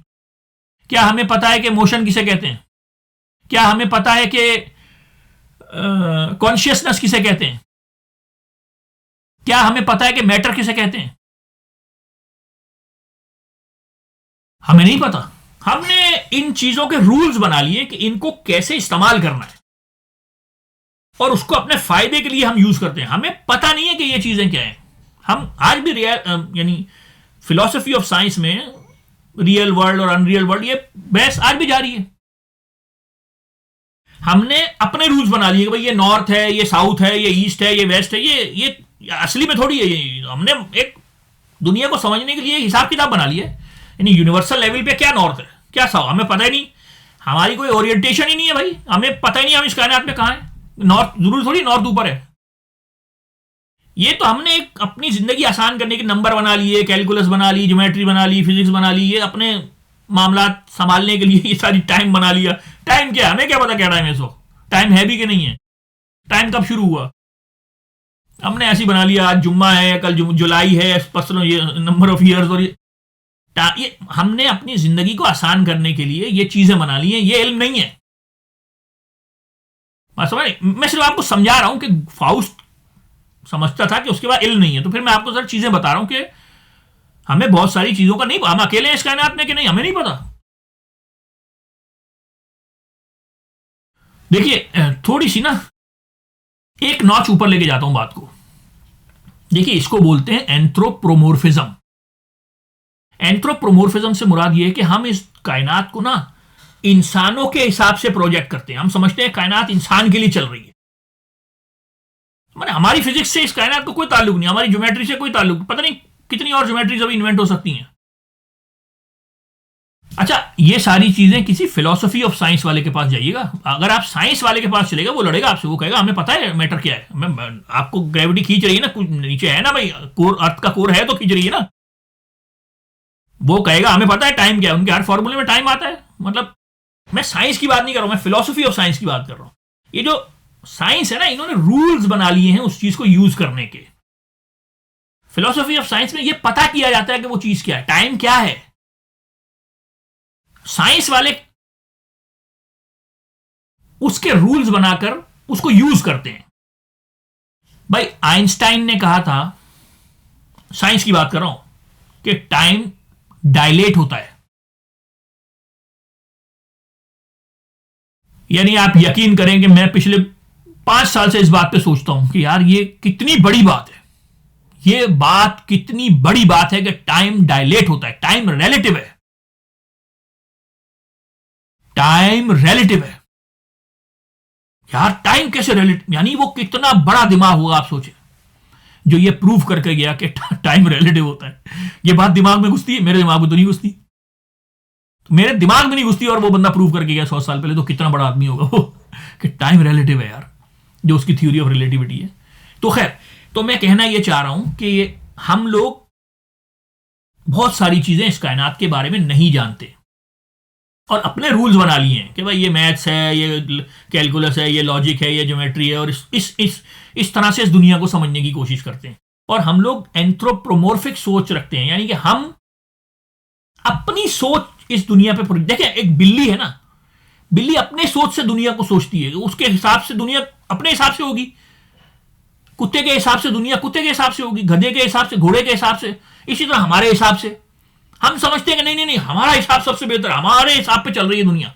क्या हमें पता है कि मोशन किसे कहते हैं? क्या हमें पता है कि कॉन्शियसनेस किसे कहते हैं? क्या हमें पता है कि मैटर किसे कहते हैं? हमें नहीं पता। हमने इन चीजों के रूल्स बना लिए कि इनको कैसे इस्तेमाल करना है, और उसको अपने फायदे के लिए हम यूज करते हैं। हमें पता नहीं है कि ये चीजें क्या हैं। हम आज भी यानी फिलॉसफी ऑफ साइंस में रियल वर्ल्ड और अनरियल वर्ल्ड, ये बहस आज भी जारी है। हमने अपने रूल्स बना लिए कि भाई ये नॉर्थ है, ये साउथ है, ये ईस्ट है, ये वेस्ट है, ये असली में थोड़ी है। ये हमने एक दुनिया को समझने के लिए हिसाब किताब बना लिया है। यानी यूनिवर्सल लेवल पे क्या नॉर्थ है, क्या साउथ, हमें पता ही नहीं। हमारी कोई ओरिएंटेशन ही नहीं है भाई, हमें पता ही नहीं हम इस कायनात में कहाँ है। नॉर्थ जरूर थोड़ी नॉर्थ ऊपर है। ये तो हमने एक अपनी जिंदगी आसान करने के नंबर बना लिए, कैलकुलस बना ली, ज्योमेट्री बना ली, फिजिक्स बना ली, ये अपने मामला संभालने के लिए ये सारी टाइम बना लिया। टाइम क्या, हमें क्या पता क्या टाइम है? सो टाइम है भी कि नहीं है, टाइम कब शुरू हुआ, हमने ऐसी बना लिया। आज जुम्मा है, कल जुलाई है, परसों ये नंबर ऑफ ईयर्स, और ये हमने अपनी जिंदगी को आसान करने के लिए ये चीजें बना ली हैं। ये इल्म नहीं है। मैं सिर्फ आपको समझा रहा हूं कि फाउस्ट समझता था कि उसके बाद इल्म नहीं है, तो फिर मैं आपको सर चीजें बता रहा हूं कि हमें बहुत सारी चीजों का नहीं, हम अकेले हैं इस कायनात में कि नहीं, हमें नहीं पता। देखिए थोड़ी सी ना एक नॉच ऊपर लेके जाता हूं बात को। देखिए इसको बोलते हैं एंथ्रोप्रोमोर्फिज्म। एंथ्रोप्रोमोर्फिज्म से मुराद ये है कि हम इस कायनात को ना इंसानों के हिसाब से प्रोजेक्ट करते हैं। हम समझते हैं कायनात इंसान के लिए चल रही है। मैंने हमारी फिजिक्स से इस कायनात को कोई ताल्लुक नहीं, हमारी ज्योमेट्री से कोई ताल्लुक, पता नहीं कितनी और ज्योमेट्रीज अभी इन्वेंट हो सकती हैं। अच्छा, ये सारी चीजें किसी फिलोसफी ऑफ साइंस वाले के पास जाइएगा, अगर आप साइंस वाले के पास चलेगा वो लड़ेगा आपसे, वो कहेगा हमें पता है मैटर क्या है, आपको ग्रेविटी खींच रही है ना, कुछ नीचे है ना भाई, कोर, अर्थ का कोर है तो खींच रही है ना। वो कहेगा हमें पता है टाइम क्या है, उनके हर फॉर्मूले में टाइम आता है। मतलब मैं साइंस की बात नहीं कर रहा हूं, मैं फिलोसफी ऑफ साइंस की बात कर रहा हूं। ये जो साइंस है ना, इन्होंने रूल्स बना लिए हैं उस चीज को यूज करने के। फिलोसफी ऑफ साइंस में ये पता किया जाता है कि वो चीज क्या है, टाइम क्या है। साइंस वाले उसके रूल्स बनाकर उसको यूज करते हैं। भाई आइंस्टाइन ने कहा था, साइंस की बात कर रहा हूं, कि टाइम डायलेट होता है। यानी आप यकीन करें कि मैं पिछले 5 साल से इस बात पे सोचता हूं कि यार ये कितनी बड़ी बात है, ये बात कितनी बड़ी बात है कि टाइम डायलेट होता है। टाइम रिलेटिव है, टाइम रिलेटिव है। यार टाइम कैसे रिलेटिव, यानी वो कितना बड़ा दिमाग होगा आप सोचें जो ये प्रूव करके गया कि टाइम रिलेटिव होता है। ये बात दिमाग में घुसती है, मेरे दिमाग में तो नहीं घुसती, तो मेरे दिमाग में नहीं घुसती, और वो बंदा प्रूव करके गया 100 साल पहले, तो कितना बड़ा आदमी होगा वो कि टाइम रिलेटिव है यार, जो उसकी थ्योरी ऑफ रिलेटिविटी है। तो खैर, तो मैं कहना ये चाह रहा हूं कि हम लोग बहुत सारी चीजें इस कायनात के बारे में नहीं जानते और अपने रूल्स बना लिए हैं कि भाई ये मैथ्स है, ये कैलकुलस है, ये लॉजिक है, ये ज्योमेट्री है, और इस तरह से इस दुनिया को समझने की कोशिश करते हैं। और हम लोग एंथ्रोप्रोमोर्फिक सोच रखते हैं, यानी कि हम अपनी सोच इस दुनिया पे, देखें एक बिल्ली है ना, बिल्ली अपने सोच से दुनिया को सोचती है, उसके हिसाब से दुनिया अपने हिसाब से होगी। कुत्ते के हिसाब से दुनिया कुत्ते के हिसाब से होगी, गधे के हिसाब से, घोड़े के हिसाब से। इसी तरह हमारे हिसाब से हम समझते हैं कि नहीं नहीं नहीं, हमारा हिसाब सबसे बेहतर, हमारे हिसाब पे चल रही है दुनिया।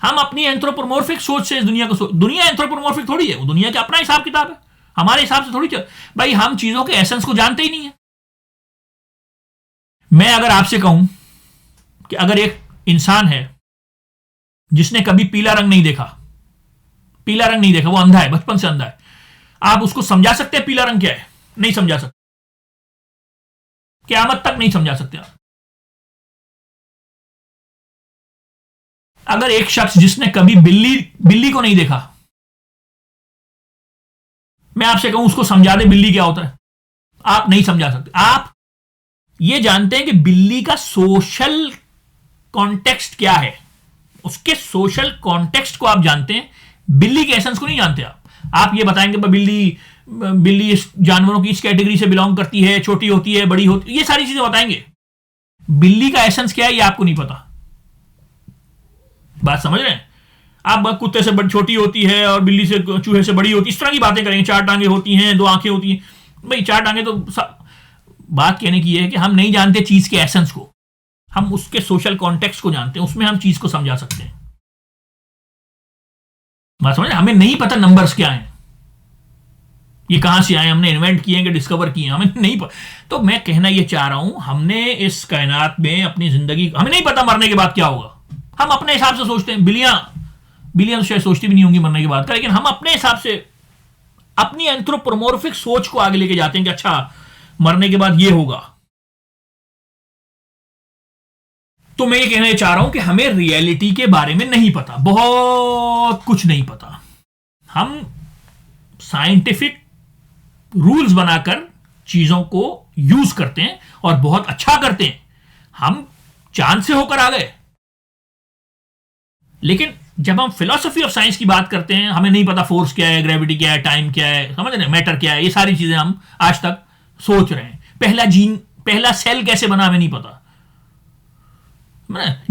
हम अपनी एंथ्रोपोमॉर्फिक सोच से इस दुनिया को दुनिया एंथ्रोपोमॉर्फिक थोड़ी है, वो दुनिया का अपना हिसाब किताब है। हमारे हिसाब से थोड़ी भाई हम चीजों के एसेंस को जानते ही नहीं है। मैं अगर आपसे कहूं कि अगर एक इंसान है जिसने कभी पीला रंग नहीं देखा, पीला रंग नहीं देखा, वो अंधा है, बचपन से अंधा है, आप उसको समझा सकते हैं पीला रंग क्या है? नहीं समझा सकते, क़यामत तक नहीं समझा सकते आप। अगर एक शख्स जिसने कभी बिल्ली बिल्ली को नहीं देखा, मैं आपसे कहूं उसको समझा दे बिल्ली क्या होता है, आप नहीं समझा सकते। आप ये जानते हैं कि बिल्ली का सोशल कॉन्टेक्स्ट क्या है, उसके सोशल कॉन्टेक्स्ट को आप जानते हैं, बिल्ली के एसेंस को नहीं जानते आप ये बताएंगे बिल्ली बिल्ली इस जानवरों की इस कैटेगरी से बिलोंग करती है, छोटी होती है, बड़ी होती है, ये सारी चीजें बताएंगे। बिल्ली का एसेंस क्या है ये आपको नहीं पता। बात समझ रहे हैं आप? कुत्ते से बड़ी छोटी होती है और बिल्ली से चूहे से बड़ी होती है, इस तरह की बातें करेंगे। 4 टांगे होती हैं, 2 आंखें होती हैं, भाई 4 टांगे तो बात कहने की है कि हम नहीं जानते चीज के एसेंस को, हम उसके सोशल कॉन्टेक्स्ट को जानते हैं, उसमें हम चीज को समझा सकते हैं। बात समझ? हमें नहीं पता नंबर्स क्या हैं, ये कहां से आए, हमने इन्वेंट किए हैं कि डिस्कवर किए हैं, हमें नहीं पता। तो मैं कहना ये चाह रहा हूं, हमने इस कायनात में अपनी जिंदगी, हमें नहीं पता मरने के बाद क्या होगा। हम अपने हिसाब से सोचते हैं, बिल्लियां तो शायद सोचती भी नहीं होंगी मरने के बाद का, लेकिन हम अपने हिसाब से अपनी एंथ्रोपोमॉर्फिक सोच को आगे लेके जाते हैं कि अच्छा मरने के बाद ये होगा। तो मैं ये कहना चाह रहा हूं कि हमें रियलिटी के बारे में नहीं पता, बहुत कुछ नहीं पता। हम साइंटिफिक रूल्स बनाकर चीजों को यूज करते हैं और बहुत अच्छा करते हैं। हम चांद से होकर आ गए, लेकिन जब हम फिलॉसफी ऑफ साइंस की बात करते हैं, हमें नहीं पता फोर्स क्या है, ग्रेविटी क्या है, टाइम क्या है, समझ रहे हैं, मैटर क्या है, ये सारी चीजें हम आज तक सोच रहे हैं। पहला सेल कैसे बना हमें नहीं पता,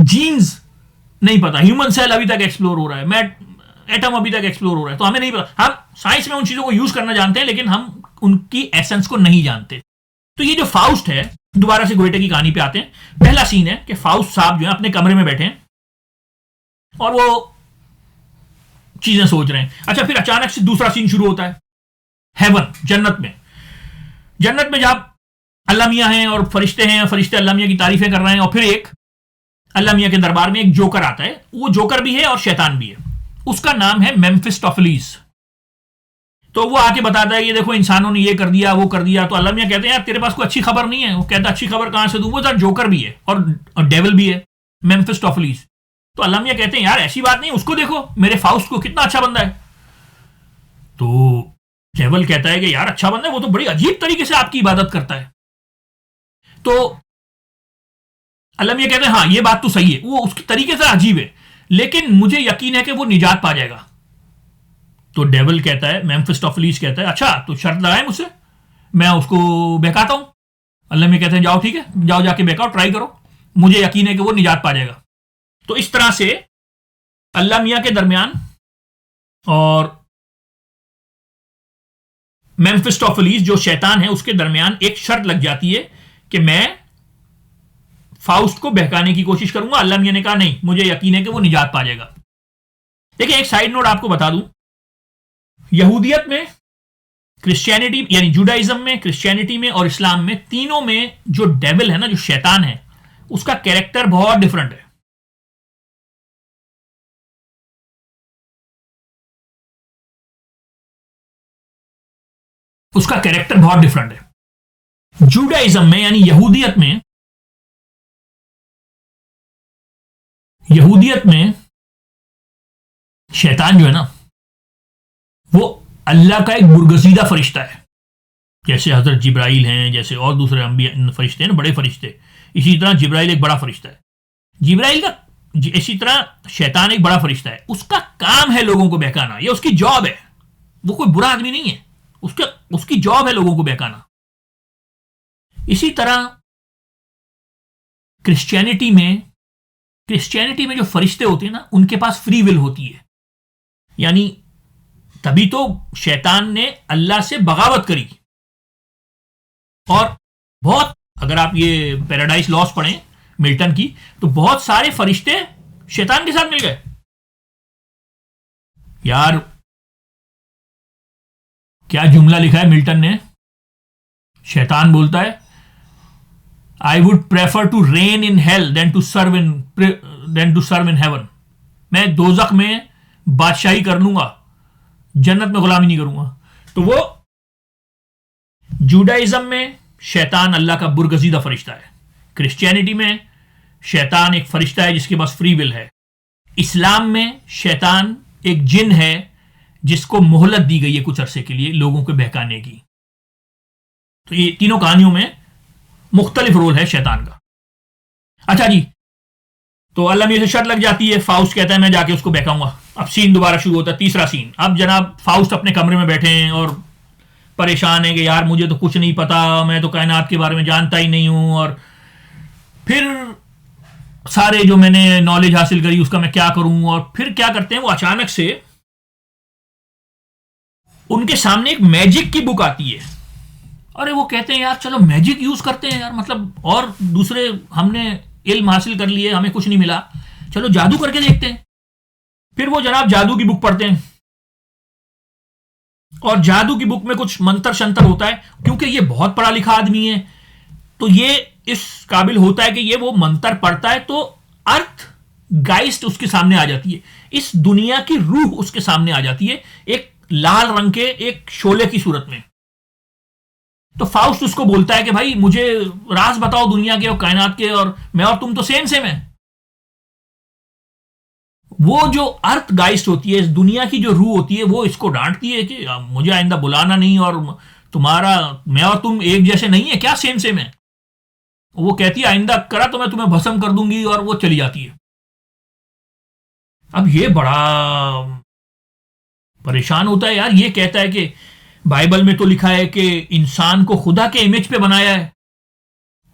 जीन्स नहीं पता, ह्यूमन सेल अभी तक एक्सप्लोर हो रहा है, एटम अभी तक एक्सप्लोर हो रहा है, तो हमें नहीं पता। हम साइंस में उन चीजों को यूज करना जानते हैं, लेकिन हम उनकी एसेंस को नहीं जानते। तो ये जो फाउस्ट है, दोबारा से गोएटे की कहानी पे आते हैं। पहला सीन है कि फाउस्ट साहब जो है अपने कमरे में बैठे हैं और वो चीजें सोच रहे हैं। अच्छा, फिर अचानक से दूसरा सीन शुरू होता है, हेवन, जन्नत में जब अल्लाह मियां हैं और फरिश्ते हैं, फरिश्ते अल्लाह मियां की तारीफें कर रहे हैं, और फिर एक अल्लाह मियां के दरबार में एक जोकर आता है। वो जोकर भी है और शैतान भी है, उसका नाम है मेम्फिस्टोफेलिस। तो वो आके बताता है, ये देखो इंसानों ने ये कर दिया, वो कर दिया। तो अल्लाह मियां कहते हैं यार तेरे पास कोई अच्छी खबर नहीं है। वो कहता अच्छी खबर कहां से दूं, वो सर जोकर भी है और डेविल भी है, मेम्फिस्टोफेलिस। तो अल्लाह मियां कहते हैं यार ऐसी बात नहीं, उसको देखो, मेरे फाउस्ट को, कितना अच्छा बंदा है। तो डेविल कहता है कि यार अच्छा बंदा है, वो तो बड़ी अजीब तरीके से आपकी इबादत करता है। तो अल्लाह मियां कहते हैं हाँ ये बात तो सही है, वो उसके तरीके से अजीब है, लेकिन मुझे यकीन है कि वो निजात पा जाएगा। तो डेविल कहता है, मेम्फिस्टोफेलिस कहता है अच्छा तो शर्त लगाए मुझसे, मैं उसको बहकाता हूं। अल्लाह मियां कहते हैं जाओ ठीक है, जाओ जाके बहकाओ, ट्राई करो, मुझे यकीन है कि वो निजात पा जाएगा। तो इस तरह से अल्लाह मियां के दरमियान और मेम्फिस्टोफेलिस जो शैतान है उसके दरमियान एक शर्त लग जाती है कि मैं फाउस्ट को बहकाने की कोशिश करूंगा। अल्लाह मियां ने कहा नहीं, मुझे यकीन है कि वो निजात पा जाएगा। देखिए एक साइड नोट आपको बता दूं, यहूदियत में, क्रिश्चियनिटी यानी जुडाइज्म में, क्रिश्चियनिटी में और इस्लाम में, तीनों में जो डेविल है ना, जो शैतान है, उसका कैरेक्टर बहुत डिफरेंट है। उसका कैरेक्टर बहुत डिफरेंट है। जुडाइज्म में यानी यहूदियत में शैतान जो है ना, वो अल्लाह का एक बुरगजीदा फरिश्ता है। जैसे हजरत जिब्राइल हैं, जैसे और दूसरे अंबिया फरिश्ते हैं ना, बड़े फरिश्ते, इसी तरह जिब्राइल एक बड़ा फरिश्ता है। जिब्राइल का इसी तरह शैतान एक बड़ा फरिश्ता है। उसका काम है लोगों को बहकाना, ये उसकी जॉब है। वो कोई बुरा आदमी नहीं है, उसकी जॉब है लोगों को बहकाना। इसी तरह क्रिश्चियनिटी में जो फरिश्ते होते हैं ना, उनके पास फ्री विल होती है। यानी तभी तो शैतान ने अल्लाह से बगावत करी। और बहुत, अगर आप ये पैराडाइज लॉस्ट पढ़ें मिल्टन की, तो बहुत सारे फरिश्ते शैतान के साथ मिल गए। यार क्या जुमला लिखा है मिल्टन ने? शैतान बोलता है, I would prefer to reign in hell than to serve in heaven. मैं दोजख में बादशाही कर लूंगा, जन्नत में गुलामी नहीं करूंगा। तो वो जूडाइज्म में शैतान अल्लाह का बुरगजीदा फरिश्ता है, क्रिश्चियनिटी में शैतान एक फरिश्ता है जिसके पास फ्री विल है, इस्लाम में शैतान एक जिन है जिसको मोहलत दी गई है कुछ अरसे के लिए लोगों को बहकाने की। तो ये तीनों कहानियों में मुख्तलिफ रोल है शैतान का। अच्छा जी, तो अल्लाह मियां से शर्त लग जाती है, फाउस्ट कहता है मैं जाके उसको बहकाऊंगा। अब सीन दोबारा शुरू होता है, तीसरा सीन। अब जनाब फाउस्ट अपने कमरे में बैठे हैं और परेशान है कि यार मुझे तो कुछ नहीं पता, मैं तो कायनात के बारे में जानता ही नहीं हूं, और फिर सारे जो मैंने नॉलेज हासिल करी उसका मैं क्या करूं। और फिर क्या करते हैं वो, अचानक से उनके सामने एक मैजिक की बुक आती है। अरे वो कहते हैं यार चलो मैजिक यूज करते हैं यार, मतलब और दूसरे हमने इल्म हासिल कर लिए, हमें कुछ नहीं मिला, चलो जादू करके देखते हैं। फिर वो जनाब जादू की बुक पढ़ते हैं और जादू की बुक में कुछ मंत्र शंतर होता है। क्योंकि ये बहुत पढ़ा लिखा आदमी है तो ये इस काबिल होता है कि ये वो मंत्र पढ़ता है तो अर्थ गाइस्ट उसके सामने आ जाती है, इस दुनिया की रूह उसके सामने आ जाती है, एक लाल रंग के एक शोले की सूरत में। तो फाउस्ट उसको बोलता है कि भाई मुझे राज बताओ दुनिया के और कायनात के, और मैं और तुम तो सेम सेम है। वो जो अर्थ गाइस्ट होती है, इस दुनिया की जो रूह होती है, वो इसको डांटती है कि मुझे आइंदा बुलाना नहीं, और तुम्हारा मैं और तुम एक जैसे नहीं है क्या, सेम सेम है। वो कहती है आइंदा करा तो मैं तुम्हें भस्म कर दूंगी, और वो चली जाती है। अब ये बड़ा परेशान होता है यार, ये कहता है कि बाइबल में तो लिखा है कि इंसान को खुदा के इमेज पे बनाया है,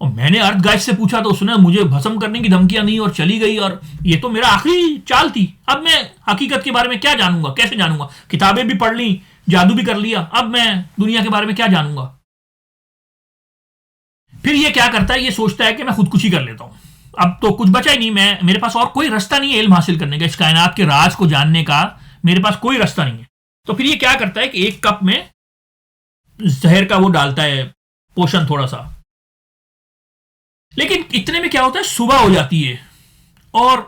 और मैंने अर्थ गाइड से पूछा तो उसने मुझे भस्म करने की धमकियां दी और चली गई, और ये तो मेरा आखिरी चाल थी। अब मैं हकीकत के बारे में क्या जानूंगा, कैसे जानूंगा? किताबें भी पढ़ ली, जादू भी कर लिया, अब मैं दुनिया के बारे में क्या जानूंगा? फिर ये क्या करता है, ये सोचता है कि मैं खुदकुशी कर लेता हूं, अब तो कुछ बचा ही नहीं, मैं मेरे पास और कोई रास्ता नहीं है इल्म हासिल करने का, इस कायनात के राज को जानने का मेरे पास कोई रास्ता नहीं है। तो फिर ये क्या करता है कि एक कप में जहर का वो डालता है, पोषण थोड़ा सा। लेकिन इतने में क्या होता है, सुबह हो जाती है और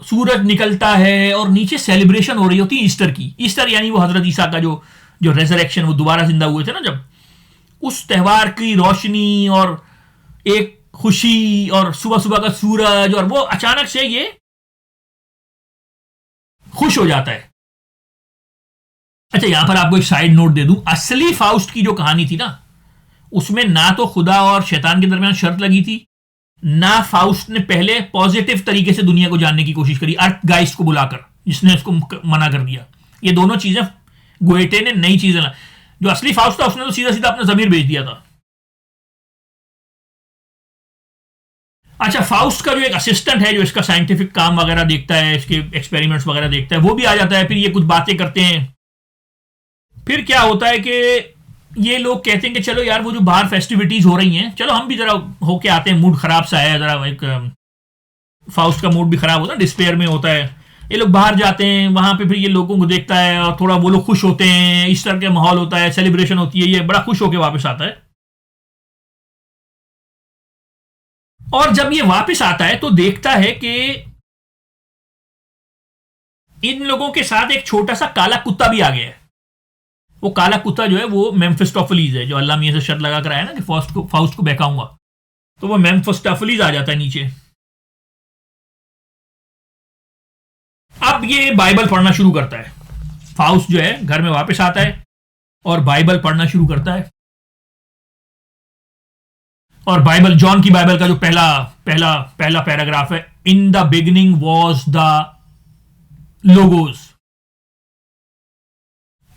सूरज निकलता है और नीचे सेलिब्रेशन हो रही होती है ईस्टर की। ईस्टर यानी वो हजरत ईसा का जो जो रेजरेक्शन, वो दोबारा जिंदा हुए थे ना, जब उस त्यौहार की रोशनी और एक खुशी और सुबह सुबह का सूरज, और वो अचानक से ये खुश हो जाता है। अच्छा, यहां पर आपको एक साइड नोट दे दूं, असली फाउस्ट की जो कहानी थी ना, उसमें ना तो खुदा और शैतान के दरमियान शर्त लगी थी, ना फाउस्ट ने पहले पॉजिटिव तरीके से दुनिया को जानने की कोशिश करी अर्थ गाइस्ट को बुलाकर, जिसने उसको मना कर दिया। ये दोनों चीजें गोएटे ने नई चीजें ला। जो असली फाउस्ट था उसने तो सीधा सीधा अपना जमीर बेच दिया था। अच्छा, फाउस्ट का जो एक असिस्टेंट है जो इसका साइंटिफिक काम वगैरह देखता है, इसके एक्सपेरिमेंट्स वगैरह देखता है, वो भी आ जाता है। फिर ये कुछ बातें करते हैं। फिर क्या होता है कि ये लोग कहते हैं कि चलो यार वो जो बाहर फेस्टिविटीज हो रही हैं, चलो हम भी जरा होके आते हैं, मूड खराब सा है जरा, एक फाउस्ट का मूड भी खराब होता है, डिस्पेयर में होता है। ये लोग बाहर जाते हैं, वहां पे फिर ये लोगों को देखता है और थोड़ा वो लोग खुश होते हैं, ईस्टर के माहौल होता है, सेलिब्रेशन होती है, ये बड़ा खुश होकर वापस आता है। और जब ये वापस आता है तो देखता है कि इन लोगों के साथ एक छोटा सा काला कुत्ता भी आ गया है। वो काला कुत्ता जो है वो मेम्फिस्टोफेलीज है, जो अल्लाह मियां से शर्त लगा कर आया ना कि फाउस्ट को बहकाऊंगा, तो वो मेम्फिस्टोफेलीज आ जाता है नीचे। अब ये बाइबल पढ़ना शुरू करता है। फाउस्ट जो है घर में वापस आता है और बाइबल पढ़ना शुरू करता है। और बाइबल, जॉन की बाइबल का जो पहला पहला पहला पैराग्राफ है, इन the beginning was the logos,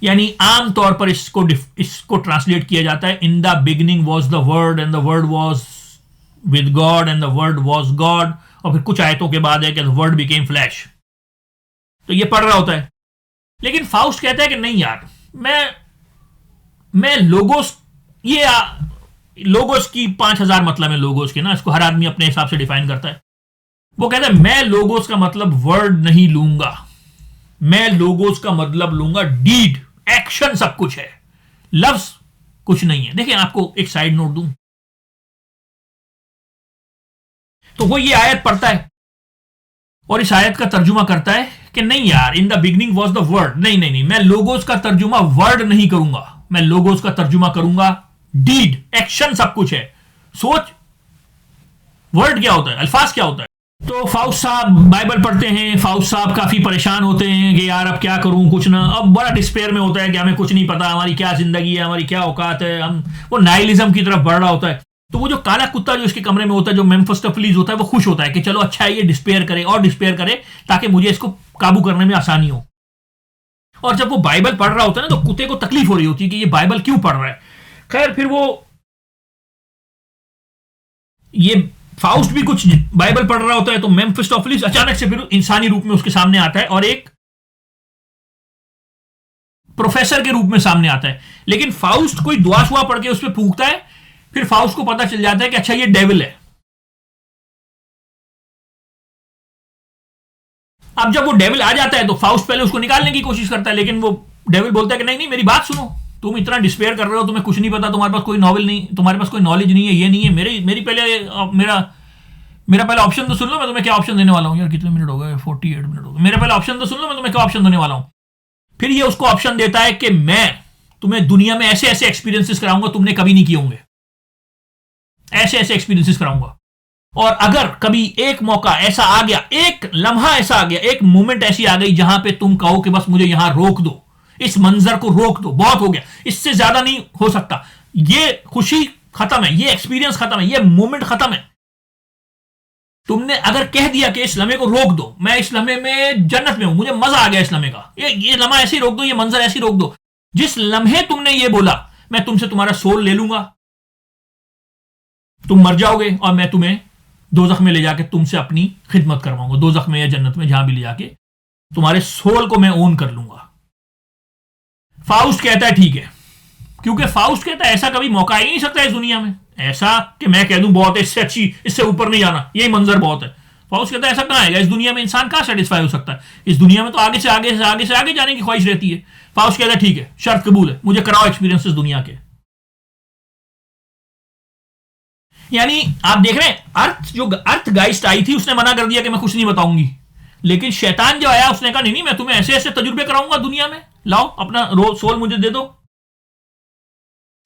यानी आमतौर पर इसको ट्रांसलेट किया जाता है इन the beginning was the word and the word was with God and the word was God. और फिर कुछ आयतों के बाद है कि द वर्ड बिकेम फ्लैश। तो ये पढ़ रहा होता है, लेकिन फाउस्ट कहता है कि नहीं यार, मैं लोगोस, ये लोगोस की 5000 मतलब है लोगोस के ना, इसको हर आदमी अपने हिसाब से डिफाइन करता है। वो कहता है मैं लोगोस का मतलब वर्ड नहीं लूंगा, मैं लोगोस का मतलब लूंगा डीड, एक्शन सब कुछ है, लफ्ज कुछ नहीं है। देखिए आपको एक साइड नोट दूं, तो वो ये आयत पढ़ता है और इस आयत का तर्जुमा करता है कि नहीं यार, in the beginning was the word. नहीं नहीं नहीं, मैं लोगोस का तर्जुमा वर्ड नहीं करूंगा, मैं लोगोस का तर्जुमा करूंगा डीड, एक्शन सब कुछ है। सोच, वर्ड क्या होता है, अल्फाज क्या होता है। तो फाउस्ट साहब बाइबल पढ़ते हैं, फाउस्ट साहब काफी परेशान होते हैं कि यार अब क्या करूं, कुछ ना, अब बड़ा डिस्पेयर में होता है कि हमें कुछ नहीं पता, हमारी क्या जिंदगी है, हमारी क्या औकात है, हम वो नाइलिज्म की तरफ बढ़ रहा होता है। तो वो जो काला कुत्ता जो इसके कमरे में होता है, जो मेम्फिस्टोफेलिस होता है, वो खुश होता है कि चलो अच्छा है, ये डिस्पेयर करे और डिस्पेयर करे ताकि मुझे इसको काबू करने में आसानी हो। और जब वो बाइबल पढ़ रहा होता है ना, तो कुत्ते को तकलीफ हो रही होती है कि ये बाइबल क्यों पढ़ रहा है। खैर फिर वो ये फाउस्ट भी कुछ बाइबल पढ़ रहा होता है, तो मेम्फिस्टोफेलिस अचानक से फिर इंसानी रूप में उसके सामने आता है और एक प्रोफेसर के रूप में सामने आता है। लेकिन फाउस्ट कोई दुआ शुआ पढ़ के उस पर फूंकता है, फिर फाउस्ट को पता चल जाता है कि अच्छा ये डेविल है। अब जब वो डेविल आ जाता है तो फाउस्ट पहले उसको निकालने की कोशिश करता है, लेकिन वो डेविल बोलता है कि नहीं नहीं, मेरी बात सुनो, तुम इतना डिस्पेयर कर रहे हो, तुम्हें कुछ नहीं पता, तुम्हारे पास कोई नॉवल नहीं, तुम्हारे पास कोई नॉलेज नहीं है, ये नहीं है, मेरी पहले मेरा पहला ऑप्शन तो सुन लो, मैं तुम्हें क्या ऑप्शन देने वाला हूं। यार कितने मिनट हो गए, 48 मिनट हो गए। मेरा पहला ऑप्शन तो सुन लो, मैं तुम्हें क्या ऑप्शन देने वाला हूं। फिर ये उसको ऑप्शन देता है कि मैं तुम्हें दुनिया में ऐसे ऐसे एक्सपीरियंसेस कराऊंगा तुमने कभी नहीं किए होंगे, ऐसे ऐसे एक्सपीरियंसेस कराऊंगा। और अगर कभी एक मौका ऐसा आ गया, एक लम्हा ऐसा आ गया, एक मोमेंट ऐसी आ गई जहां पे तुम कहो कि बस मुझे यहां रोक दो, इस मंजर को रोक दो, बहुत हो गया, इससे ज्यादा नहीं हो सकता, ये खुशी खत्म है, ये एक्सपीरियंस खत्म है, ये मोमेंट खत्म है। तुमने अगर कह दिया कि इस लम्हे को रोक दो, मैं इस लम्हे में जन्नत में हूं, मुझे मजा आ गया इस लम्हे का, ये लम्हा ऐसे ही रोक दो, ये मंजर ऐसे ही रोक दो, जिस लम्हे तुमने ये बोला मैं तुमसे तुम्हारा सोल ले लूंगा, तुम मर जाओगे और मैं तुम्हें दोजख में ले जाके तुमसे अपनी खिदमत करवाऊंगा, दोजख में या जन्नत में, जहां भी ले जाके तुम्हारे सोल को मैं ओन कर लूंगा। फाउस्ट कहता है ठीक है, क्योंकि फाउस्ट कहता है ऐसा कभी मौका ही नहीं सकता इस दुनिया में, ऐसा कि मैं कह दूं बहुत है, इससे अच्छी, इससे ऊपर नहीं जाना, यही मंजर बहुत है। फाउस्ट कहता है ऐसा कहां आएगा, इस दुनिया में इंसान कहां सेटिस्फाई हो सकता है, इस दुनिया में तो आगे से आगे से आगे से आगे जाने की ख्वाहिश रहती है। फाउस्ट कहता है ठीक है, शर्त कबूल है, मुझे कराओ एक्सपीरियंसेस दुनिया के। यानी आप देख रहे हैं, अर्थ गाइस्ट आई थी, उसने मना कर दिया कि मैं कुछ नहीं बताऊंगी, लेकिन शैतान जो आया उसने कहा नहीं नहीं, मैं तुम्हें ऐसे ऐसे तजुर्बे कराऊंगा दुनिया में, लाओ अपना सोल मुझे दे दो।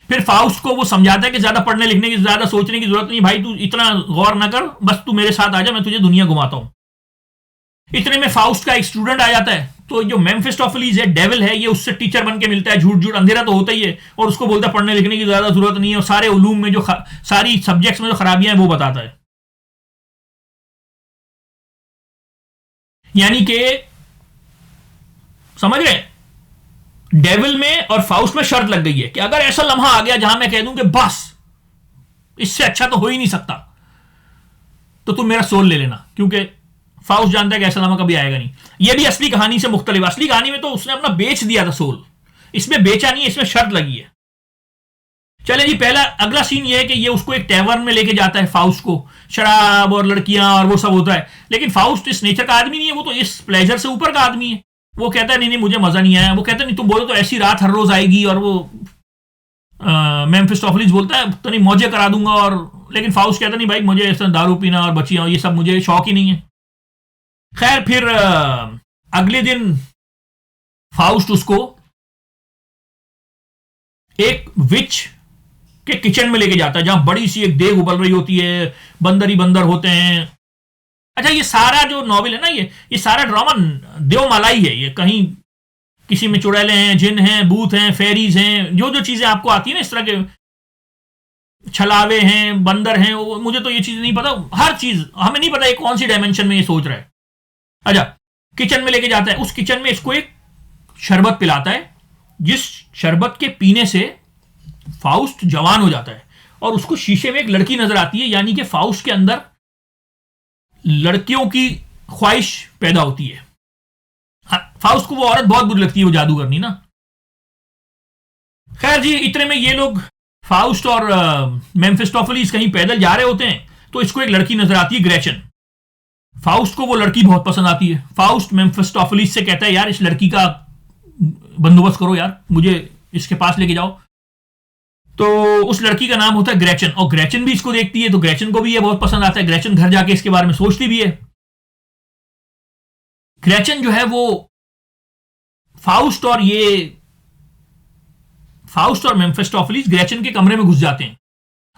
फिर फाउस्ट को वो समझाता है कि ज्यादा पढ़ने लिखने की, ज्यादा सोचने की जरूरत नहीं भाई, तू इतना गौर ना कर, बस तू मेरे साथ आ जा, मैं तुझे दुनिया घुमाता हूं। इतने में फाउस्ट का एक स्टूडेंट आ जाता है, तो जो मेम्फिस्टोफेलिस है, डेविल है, ये उससे टीचर बन के मिलता है, झूठ झूठ अंधेरा तो होता ही है, और उसको बोलता है पढ़ने लिखने की ज्यादा जरूरत नहीं है, और सारे उलूम में जो सारी सब्जेक्ट्स में जो खराबियां हैं वो बताता है। यानी कि समझ रहे, डेविल में और फाउस्ट में शर्त लग गई है कि अगर ऐसा लम्हा आ गया जहां मैं कह दूं कि बस इससे अच्छा तो हो ही नहीं सकता, तो तुम मेरा सोल ले लेना, क्योंकि फाउस्ट जानता है कि ऐसा लम्हा कभी आएगा नहीं। यह भी असली कहानी से मुख्तलिफ, असली कहानी में तो उसने अपना बेच दिया था सोल, इसमें बेचा नहीं है, इसमें शर्त लगी है। चले जी, पहला अगला सीन यह है कि ये उसको एक टैवर्न में लेके जाता है, फाउस्ट को, शराब और लड़कियां और वो सब होता है, लेकिन फाउस्ट इस नेचर का आदमी नहीं है, वो तो इस प्लेजर से ऊपर का आदमी है। वो कहता है नहीं नहीं मुझे मजा नहीं आया, वो कहता है नहीं तुम बोलो तो ऐसी रात हर रोज आएगी, और वो मेम्फिस्टोफेलिस बोलता है तो नहीं मौजे करा दूंगा, और लेकिन फाउस्ट कहता नहीं भाई मुझे ऐसा दारू पीना और बच्चियां ये सब मुझे शौक ही नहीं है। खैर फिर अगले दिन फाउस्ट उसको एक विच के किचन में लेके जाता है, जहां बड़ी सी एक देग उबल रही होती है, बंदर ही बंदर होते हैं। अच्छा, ये सारा जो नॉवेल है ना, ये सारा ड्रामा देवमालाई है, ये कहीं किसी में चुड़ैले हैं, जिन हैं, भूत हैं, फेरीज हैं, जो जो चीजें आपको आती है ना इस तरह के, छलावे हैं, बंदर हैं, मुझे तो ये चीज नहीं पता, हर चीज हमें नहीं पता ये कौन सी डायमेंशन में ये सोच रहा है। अच्छा, किचन में लेके जाता है, उस किचन में इसको एक शरबत पिलाता है, जिस शरबत के पीने से फाउस्ट जवान हो जाता है, और उसको शीशे में एक लड़की नजर आती है, यानी कि फाउस्ट के अंदर लड़कियों की ख्वाहिश पैदा होती है। फाउस्ट को वो औरत बहुत बुरी लगती है, वो जादूगरनी ना। खैर जी, इतने में ये लोग फाउस्ट और मेम्फिस्टोफेलिस कहीं पैदल जा रहे होते हैं, तो इसको एक लड़की नजर आती है, ग्रेचन। फाउस्ट को वो लड़की बहुत पसंद आती है। फाउस्ट मेम्फिस्टोफेलिस से कहता है यार इस लड़की का बंदोबस्त करो यार, मुझे इसके पास लेके जाओ। तो उस लड़की का नाम होता है ग्रेचन, और ग्रेचन भी इसको देखती है, तो ग्रेचन को भी ये बहुत पसंद आता है। ग्रेचन घर जाके इसके बारे में सोचती भी है। ग्रेचन जो है वो फाउस्ट और मेम्फिस्टोफेलिस ग्रेचन के कमरे में घुस जाते हैं,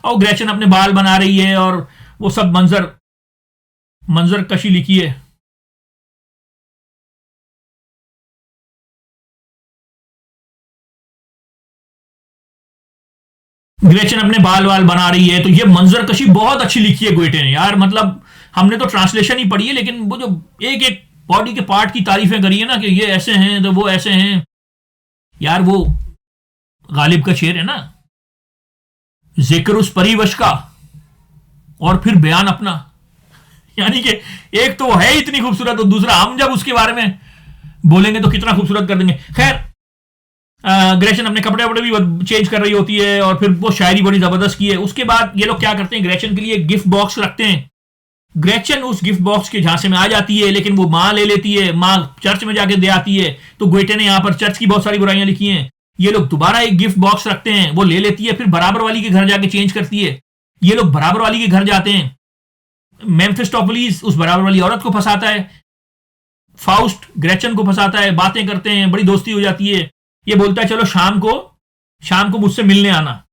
और ग्रेचन अपने बाल बना रही है और वो सब मंजर कशी लिखी है। ग्रेचन अपने बाल बना रही है, तो ये मंजर कशी बहुत अच्छी लिखी है गोएटे ने यार। मतलब हमने तो ट्रांसलेशन ही पढ़ी है, लेकिन वो जो एक एक बॉडी के पार्ट की तारीफें करी है ना, कि ये ऐसे हैं तो वो ऐसे हैं यार। वो गालिब का शेर है ना, जिक्र उस परिवश का और फिर बयान अपना। यानी कि एक तो है इतनी खूबसूरत, और दूसरा हम जब उसके बारे में बोलेंगे तो कितना खूबसूरत कर देंगे। खैर, ग्रेचन अपने कपड़े वपड़े भी चेंज कर रही होती है, और फिर वो शायरी बड़ी जबरदस्त की है। उसके बाद ये लोग क्या करते हैं, ग्रेचन के लिए गिफ्ट बॉक्स रखते हैं। ग्रेचन उस गिफ्ट बॉक्स के झांसे में आ जाती है, लेकिन वो माँ ले लेती है, माँ चर्च में जाके दे आती है। तो गोएटे ने यहाँ पर चर्च की बहुत सारी बुराइयां लिखी हैं। ये लोग दोबारा एक गिफ्ट बॉक्स रखते हैं, वो ले लेती है, फिर बराबर वाली के घर जाके चेंज करती है। ये लोग बराबर वाली के घर जाते हैं। मेम्फिस्टोफेलिस उस बराबर वाली औरत को फंसाता है, फाउस्ट ग्रेचन को फंसाता है, बातें करते हैं, बड़ी दोस्ती हो जाती है। ये बोलता है चलो शाम को मुझसे मिलने आना।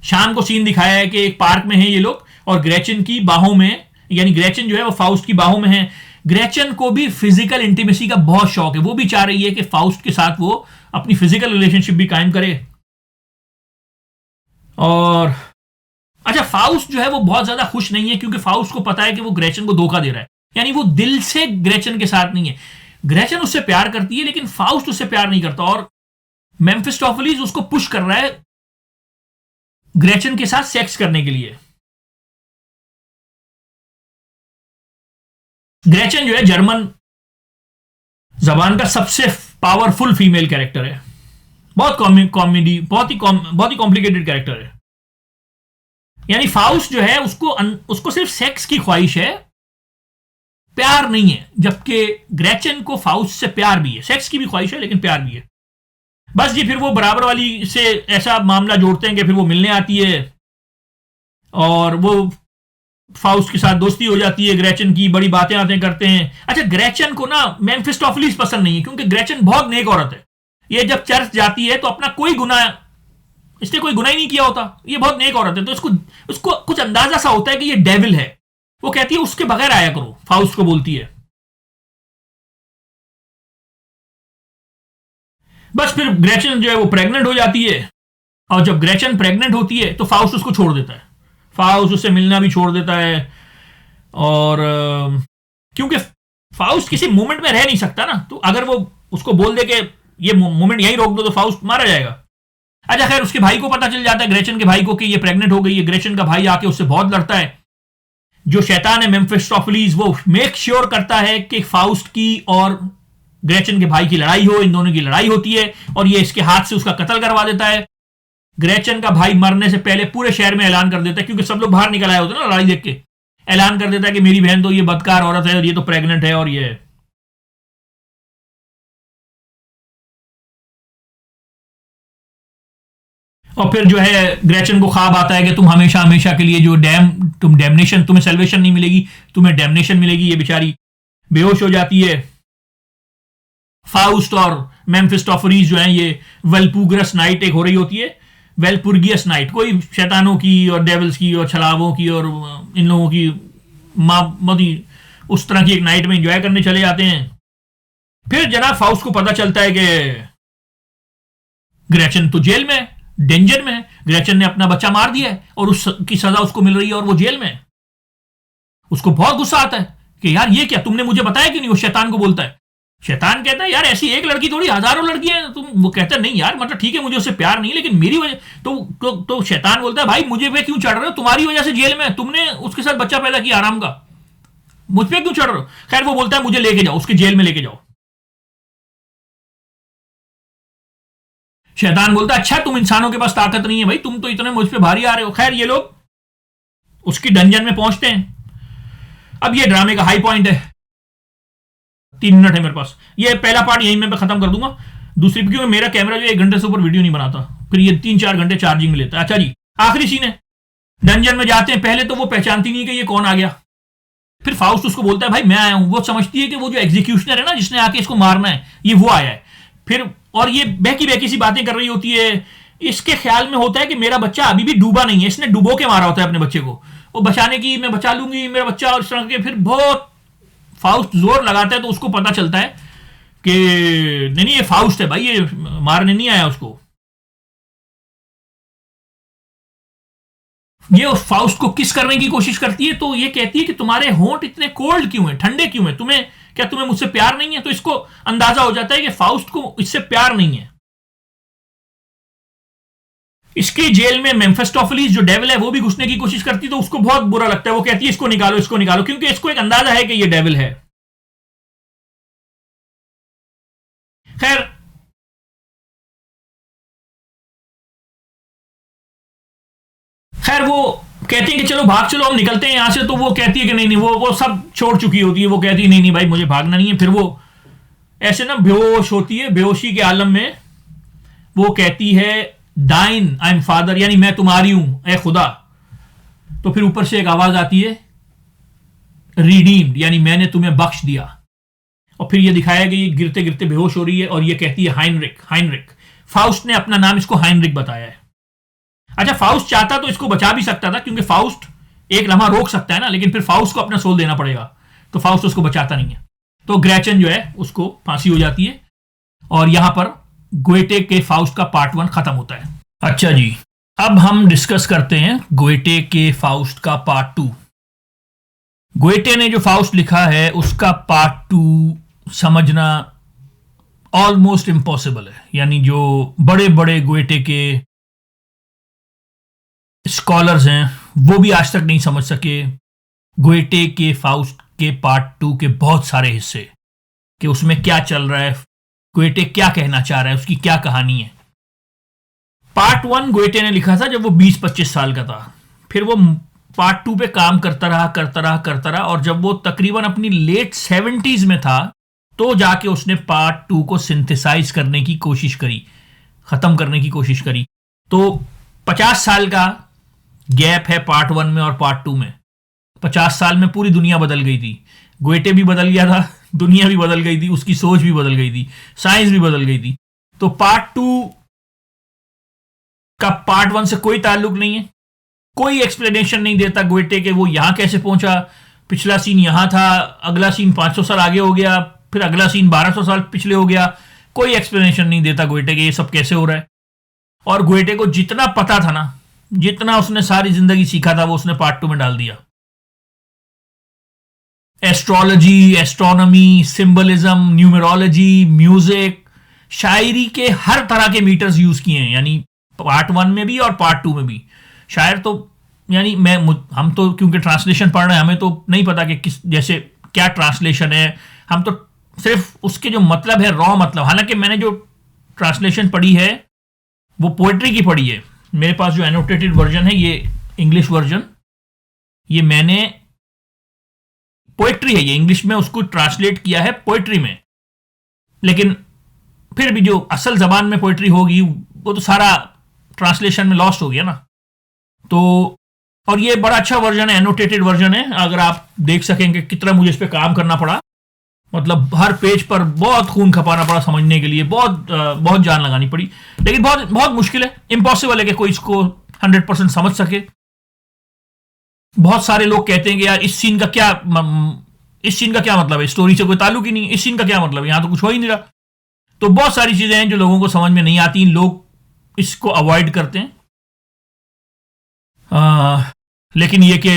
शाम को सीन दिखाया है कि एक पार्क में है ये लोग, और ग्रेचन की बाहों में, यानी ग्रेचन जो है वो फाउस्ट की बाहों में है। ग्रेचन को भी फिजिकल इंटीमेसी का बहुत शौक है, वो भी चाह रही है कि फाउस्ट के साथ वो अपनी फिजिकल रिलेशनशिप भी कायम करे। और अच्छा, फाउस्ट जो है वो बहुत ज्यादा खुश नहीं है, क्योंकि फाउस्ट को पता है कि वो ग्रेचन को धोखा दे रहा है। यानी वो दिल से ग्रेचन के साथ नहीं है। ग्रेचन उससे प्यार करती है, लेकिन फाउस्ट उससे प्यार नहीं करता, और मेम्फिस्टोफेलिस उसको पुश कर रहा है ग्रेचन के साथ सेक्स करने के लिए। ग्रेचन जो है जर्मन जबान का सबसे पावरफुल फीमेल कैरेक्टर है। बहुत कॉमेडी, बहुत ही कॉम्प्लिकेटेड कैरेक्टर है। यानी फाउस्ट जो है उसको सिर्फ सेक्स की ख्वाहिश है, प्यार नहीं है। जबकि ग्रेचन को फाउस्ट से प्यार भी है, सेक्स की भी ख्वाहिश है लेकिन प्यार भी है। बस जी, फिर वो बराबर वाली से ऐसा मामला जोड़ते हैं कि फिर वो मिलने आती है, और वो फाउस्ट के साथ दोस्ती हो जाती है ग्रेचन की, बड़ी बातें करते हैं। अच्छा, ग्रेचन को ना मेम्फिस्टोफेलिस पसंद नहीं है, क्योंकि ग्रेचन बहुत नेक औरत है। ये जब चर्च जाती है तो अपना इसने कोई गुनाह ही नहीं किया होता, ये बहुत नेक औरत है, तो उसको कुछ अंदाजा सा होता है कि ये डेविल है। वो कहती है उसके बगैर आया करो, फाउस्ट को बोलती है। बस फिर ग्रेचन जो है वो प्रेग्नेंट हो जाती है, और जब ग्रेचन प्रेग्नेंट होती है तो फाउस्ट उसको छोड़ देता है। फाउस्ट उससे मिलना भी छोड़ देता है, और क्योंकि फाउस्ट किसी मोमेंट में रह नहीं सकता ना, तो अगर वो उसको बोल दे कि ये मोमेंट यहीं रोक दो तो फाउस्ट मारा जाएगा। अच्छा, खैर, उसके भाई को पता चल जाता है, ग्रेचन के भाई को, कि ये प्रेग्नेंट हो गई है। ग्रेचन का भाई आके उससे बहुत लड़ता है। जो शैतान है मेम्फिस्टोफेलिस, वो मेक श्योर करता है कि फाउस्ट की और ग्रेचन के भाई की लड़ाई हो। इन दोनों की लड़ाई होती है, और ये इसके हाथ से उसका कत्ल करवा देता है। ग्रेचन का भाई मरने से पहले पूरे शहर में ऐलान कर देता है, क्योंकि सब लोग बाहर निकल आए होते हैं ना लड़ाई देख के, ऐलान कर देता है कि मेरी बहन तो ये बदकार औरत है, और ये तो प्रेग्नेंट है, और ये है। और फिर जो है ग्रेचन को ख्वाब आता है कि तुम हमेशा हमेशा के लिए तुम डैमनेशन, तुम्हें सेल्वेशन नहीं मिलेगी, तुम्हें डैमनेशन मिलेगी। ये बेचारी बेहोश हो जाती है। फाउस्ट और मेम्फिस्टोफेलिस जो है, ये वेल्पुगरस नाइट एक हो रही होती है, वेल्पुर्गियस नाइट, कोई शैतानों की और डेविल्स की और छलावों की और इन लोगों की मदी उस तरह की एक नाइट में एंजॉय करने चले जाते हैं। फिर जनाब फाउस्ट को पता चलता है कि ग्रेचन तो जेल में है, डेंजर में है। ग्रेचन ने अपना बच्चा मार दिया है, और उसकी सजा उसको मिल रही है, और वो जेल में है। उसको बहुत गुस्सा आता है कि यार ये क्या, तुमने मुझे बताया क्यों नहीं। वो शैतान को बोलता है। शैतान कहता है यार ऐसी एक लड़की थोड़ी, हजारों लड़कियां हैं। वो कहता है नहीं यार, मतलब ठीक है मुझे उससे प्यार नहीं, लेकिन मेरी वजह तो शैतान बोलता है भाई मुझे पे क्यों चढ़ रहे हो, तुम्हारी वजह से जेल में, तुमने उसके साथ बच्चा पैदा किया आराम का, मुझ पे क्यों चढ़ रहे हो। खैर, वो बोलता है मुझे लेके जाओ, उसके जेल में लेके जाओ। शैतान बोलता है अच्छा तुम इंसानों के पास ताकत नहीं है भाई, तुम तो इतने मुझ पे भारी आ रहे हो। खैर, ये लोग उसकी डंजन में पहुंचते हैं। अब ये ड्रामे का हाई पॉइंट है। 3 मिनट है मेरे पास, ये पहला पार्ट यहीं मैं खत्म कर दूंगा। दूसरी, क्योंकि मेरा कैमरा जो 1 घंटे से ऊपर वीडियो नहीं बनाता, फिर ये 3-4 घंटे चार्जिंग में लेता है। अच्छा जी, आखिरी सीन है, डंजन में जाते हैं। पहले तो वो पहचानती नहीं कि ये कौन आ गया। फिर फाउस्ट उसको बोलता है भाई मैं आया हूं। वो समझती है कि वो जो एग्जीक्यूशनर है ना, जिसने आके इसको मारना है, ये वो आया है। फिर और ये बहकी बहकी सी बातें कर रही होती है। इसके ख्याल में होता है कि मेरा बच्चा अभी भी डूबा नहीं है, इसने डुबो के मारा होता है अपने बच्चे को। वो बचाने की, मैं बचा लूंगी मेरा बच्चा, और इस तरह के। फिर बहुत फाउस्ट जोर लगाता है तो उसको पता चलता है कि नहीं नहीं, ये फाउस्ट है भाई, ये मारने नहीं आया उसको। ये उस फाउस्ट को किस करने की कोशिश करती है, तो ये कहती है कि तुम्हारे होंठ इतने कोल्ड क्यों हैं, ठंडे क्यों हैं, तुम्हें मुझसे प्यार नहीं है। तो इसको अंदाजा हो जाता है कि फाउस्ट को इससे प्यार नहीं है। इसके जेल में मेम्फिस्टोफेलिस जो डेविल है वो भी घुसने की कोशिश करती है, तो उसको बहुत बुरा लगता है। वो कहती है इसको निकालो, इसको निकालो, क्योंकि इसको एक अंदाजा है कि ये डेविल है। खैर, वो कहती है कि चलो भाग चलो, हम निकलते हैं यहां से। तो वो कहती है कि नहीं नहीं, वो सब छोड़ चुकी होती है। वो कहती है नहीं नहीं भाई, मुझे भागना नहीं है। फिर वो ऐसे ना बेहोश होती है, बेहोशी के आलम में वो कहती है डाइन आई एम फादर, यानी मैं तुम्हारी हूं ए खुदा। तो फिर ऊपर से एक आवाज आती है रिडीम्ड, यानी मैंने तुम्हें बख्श दिया। और फिर ये दिखाया कि ये गिरते गिरते बेहोश हो रही है और ये कहती है हाइनरिक, हाइनरिक। फाउस्ट ने अपना नाम इसको हाइनरिक बताया है। अच्छा, फाउस्ट चाहता तो इसको बचा भी सकता था, क्योंकि फाउस्ट एक लम्हा रोक सकता है ना, लेकिन फिर फाउस्ट को अपना सोल देना पड़ेगा, तो फाउस्ट उसको बचाता नहीं है। तो ग्रेचन जो है उसको फांसी हो जाती है, और यहां पर गोएटे के फाउस्ट का पार्ट 1 खत्म होता है। अच्छा जी, अब हम डिस्कस करते हैं गोएटे के फाउस्ट का पार्ट 2। गोएटे ने जो फाउस्ट लिखा है उसका पार्ट 2 समझना ऑलमोस्ट इम्पॉसिबल है। यानी जो बड़े बड़े गोएटे के स्कॉलर्स हैं वो भी आज तक नहीं समझ सके गोएटे के फाउस्ट के पार्ट 2 के बहुत सारे हिस्से, कि उसमें क्या चल रहा है, गोएटे क्या कहना चाह रहा है, उसकी क्या कहानी है। पार्ट 1 गोएटे ने लिखा था जब वो 20-25 साल का था। फिर वो पार्ट 2 पे काम करता रहा, और जब वो तकरीबन अपनी लेट 70s में था तो जाके उसने पार्ट 2 को सिंथेसाइज करने की कोशिश करी, खत्म करने की कोशिश करी। तो 50 साल का गैप है पार्ट 1 में और पार्ट 2 में। 50 साल में पूरी दुनिया बदल गई थी, गोएटे भी बदल गया था, दुनिया भी बदल गई थी, उसकी सोच भी बदल गई थी, साइंस भी बदल गई थी। तो पार्ट 2 का पार्ट 1 से कोई ताल्लुक नहीं है, कोई एक्सप्लेनेशन नहीं देता गोएटे के वो यहां कैसे पहुंचा, पिछला सीन यहां था, अगला सीन 500 साल आगे हो गया, फिर अगला सीन 1200 साल पिछले हो गया। कोई एक्सप्लेनेशन नहीं देता गोएटे के ये सब कैसे हो रहा है। और गोएटे को जितना पता था ना, जितना उसने सारी जिंदगी सीखा था, वो उसने पार्ट 2 में डाल दिया। Astrology, astronomy, symbolism, numerology, music, shayari के हर तरह के मीटर्स यूज किए हैं, यानी पार्ट 1 में भी और पार्ट 2 में भी। शायर तो यानी हम तो क्योंकि ट्रांसलेशन पढ़ रहे हैं, हमें तो नहीं पता कि किस जैसे क्या ट्रांसलेशन है, हम तो सिर्फ उसके जो मतलब है, रॉ मतलब। हालांकि मैंने जो ट्रांसलेशन पढ़ी है वो पोएट्री की पढ़ी है। मेरे पास जो एनोटेटेड वर्जन है, ये इंग्लिश वर्जन, ये मैंने पोएट्री है, ये इंग्लिश में उसको ट्रांसलेट किया है पोएट्री में। लेकिन फिर भी जो असल जबान में पोएट्री होगी वो तो सारा ट्रांसलेशन में लॉस्ट हो गया ना। तो और ये बड़ा अच्छा वर्जन है, एनोटेटेड वर्जन है। अगर आप देख सकेंगे कितना मुझे इस पर काम करना पड़ा, मतलब हर पेज पर बहुत खून खपाना पड़ा समझने के लिए, बहुत जान लगानी पड़ी। लेकिन बहुत बहुत मुश्किल है, इम्पॉसिबल है कि कोई इसको 100% समझ सके। बहुत सारे लोग कहते हैं कि यार इस सीन का क्या मतलब है, स्टोरी से कोई ताल्लुक ही नहीं, इस सीन का क्या मतलब है, यहां तो कुछ हो ही नहीं रहा। तो बहुत सारी चीजें हैं जो लोगों को समझ में नहीं आती, लोग इसको अवॉइड करते हैं। लेकिन ये कि